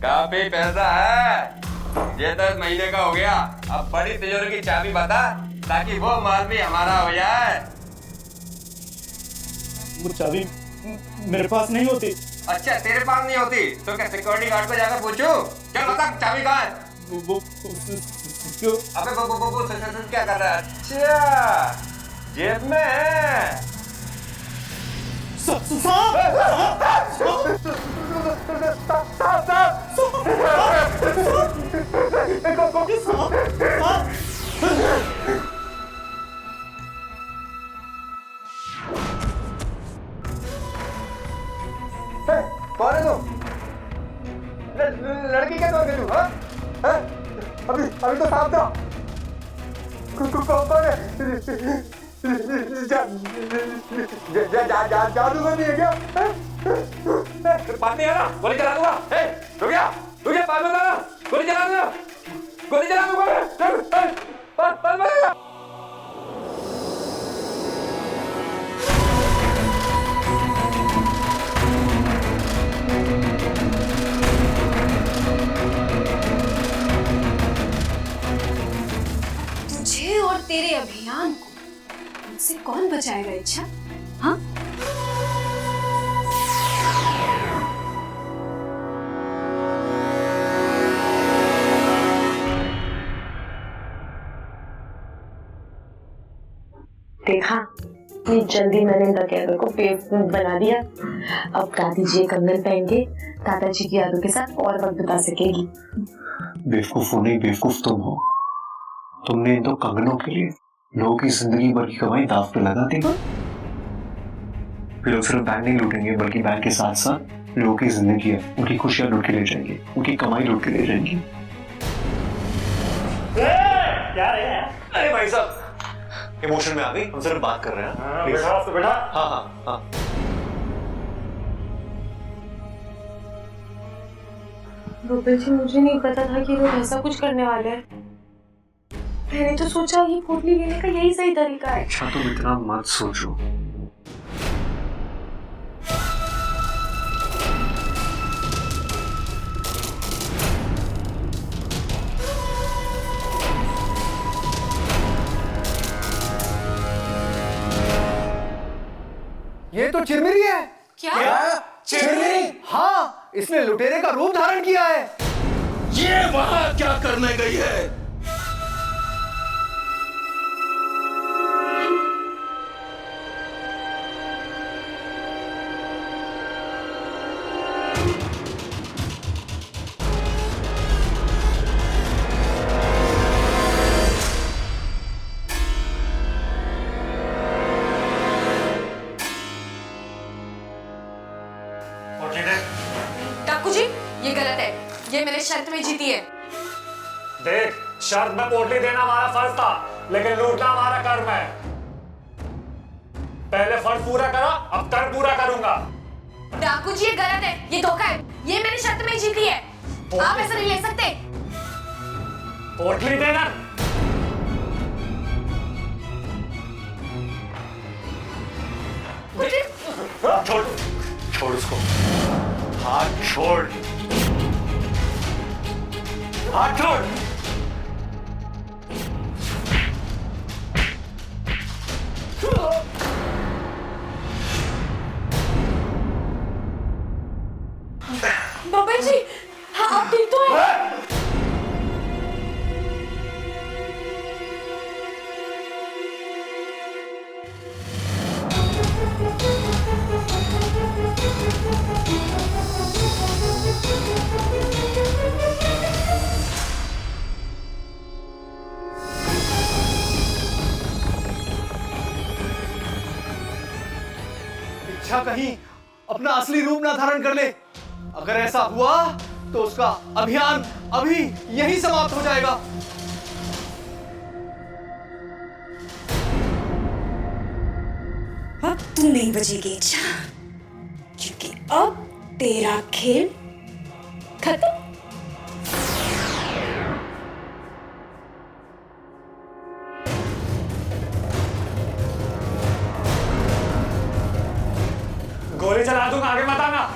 काफी पैसा है, ये 10 महीने का हो गया। अब बड़ी तिजोरी की चाबी बता ताकि वो माल भी हमारा हो जाए। वो चाबी मेरे पास नहीं होती। अच्छा तेरे पास नहीं होती तो क्या सिक्योरिटी गार्ड को जाकर पूछूं? क्या बता चाबी कहाँ है? क्यों? अबे वो क्या कर रहा है? अच्छा जेब में है। कौन है तुम? लड़की क्या करोगे तुम? अभी तो साफ था। कौन है? जादूगर नहीं है क्या? बात नहीं है ना? गोली चला दूंगा। रुक जा, रुक जा, पास में ना, गोली चला दूंगा, गोली चला दूंगा। पास में। तुझे और तेरे अभियान को मुझसे कौन बचाएगा इच्छा? हाँ? देखा, इतनी जल्दी मैंने डकैतों को बेवकूफ बना दिया। अब दादी जी कंगन पहन के दादाजी की यादों के साथ और वक्त बिता सकेगी। बेवकूफ हो नहीं, बेवकूफ तुम हो। तुमने इन दो कंगनों के लिए लोगों की जिंदगी भर की कमाई दाव पे लगा दी। फिर लोग सिर्फ बैंक नहीं लूटेंगे बल्कि बैंक के साथ साथ लोगों की जिंदगी है, उनकी खुशियां लूट के ले जाएंगे, उनकी कमाई लूट के ले जाएंगे। क्या रे? अरे भाई साहब इमोशन में आ गई, हम सिर्फ बात कर रहे हैं। बेटा। हाँ हाँ हाँ। रूपल जी, मुझे नहीं पता था कि लोग ऐसा कुछ करने वाले हैं। मैंने तो सोचा ये पोटली लेने का यही सही तरीका है। अच्छा तुम इतना मत सोचो। ये तो चिरमिरी है। क्या? चिरमिरी? हाँ, इसने लुटेरे का रूप धारण किया है। ये वहां क्या करने गई है? डाकू जी, ये गलत है। ये मैंने शर्त में जीती है। देख, शर्त में पोटली देना हमारा फर्ज था, लेकिन लूटना हमारा कर्म है। पहले फर्ज पूरा करा, अब कर्म पूरा करूंगा। डाकू जी, ये गलत है, ये धोखा है। ये मैंने शर्त में जीती है, आप ऐसा नहीं ले सकते। पोटली देना। छोड़ छोड़ उसको, हाथ छोड़। हाथ छोड़। बबल जी, हाँ आप ठीक तो हैं? इच्छा कहीं अपना असली रूप ना धारण कर ले। अगर ऐसा हुआ तो उसका अभियान अभी यहीं समाप्त हो जाएगा। अब तू नहीं बचेगी इच्छा, क्योंकि अब तेरा खेल खत्म। गोली चला दूंगा, आगे मत आना।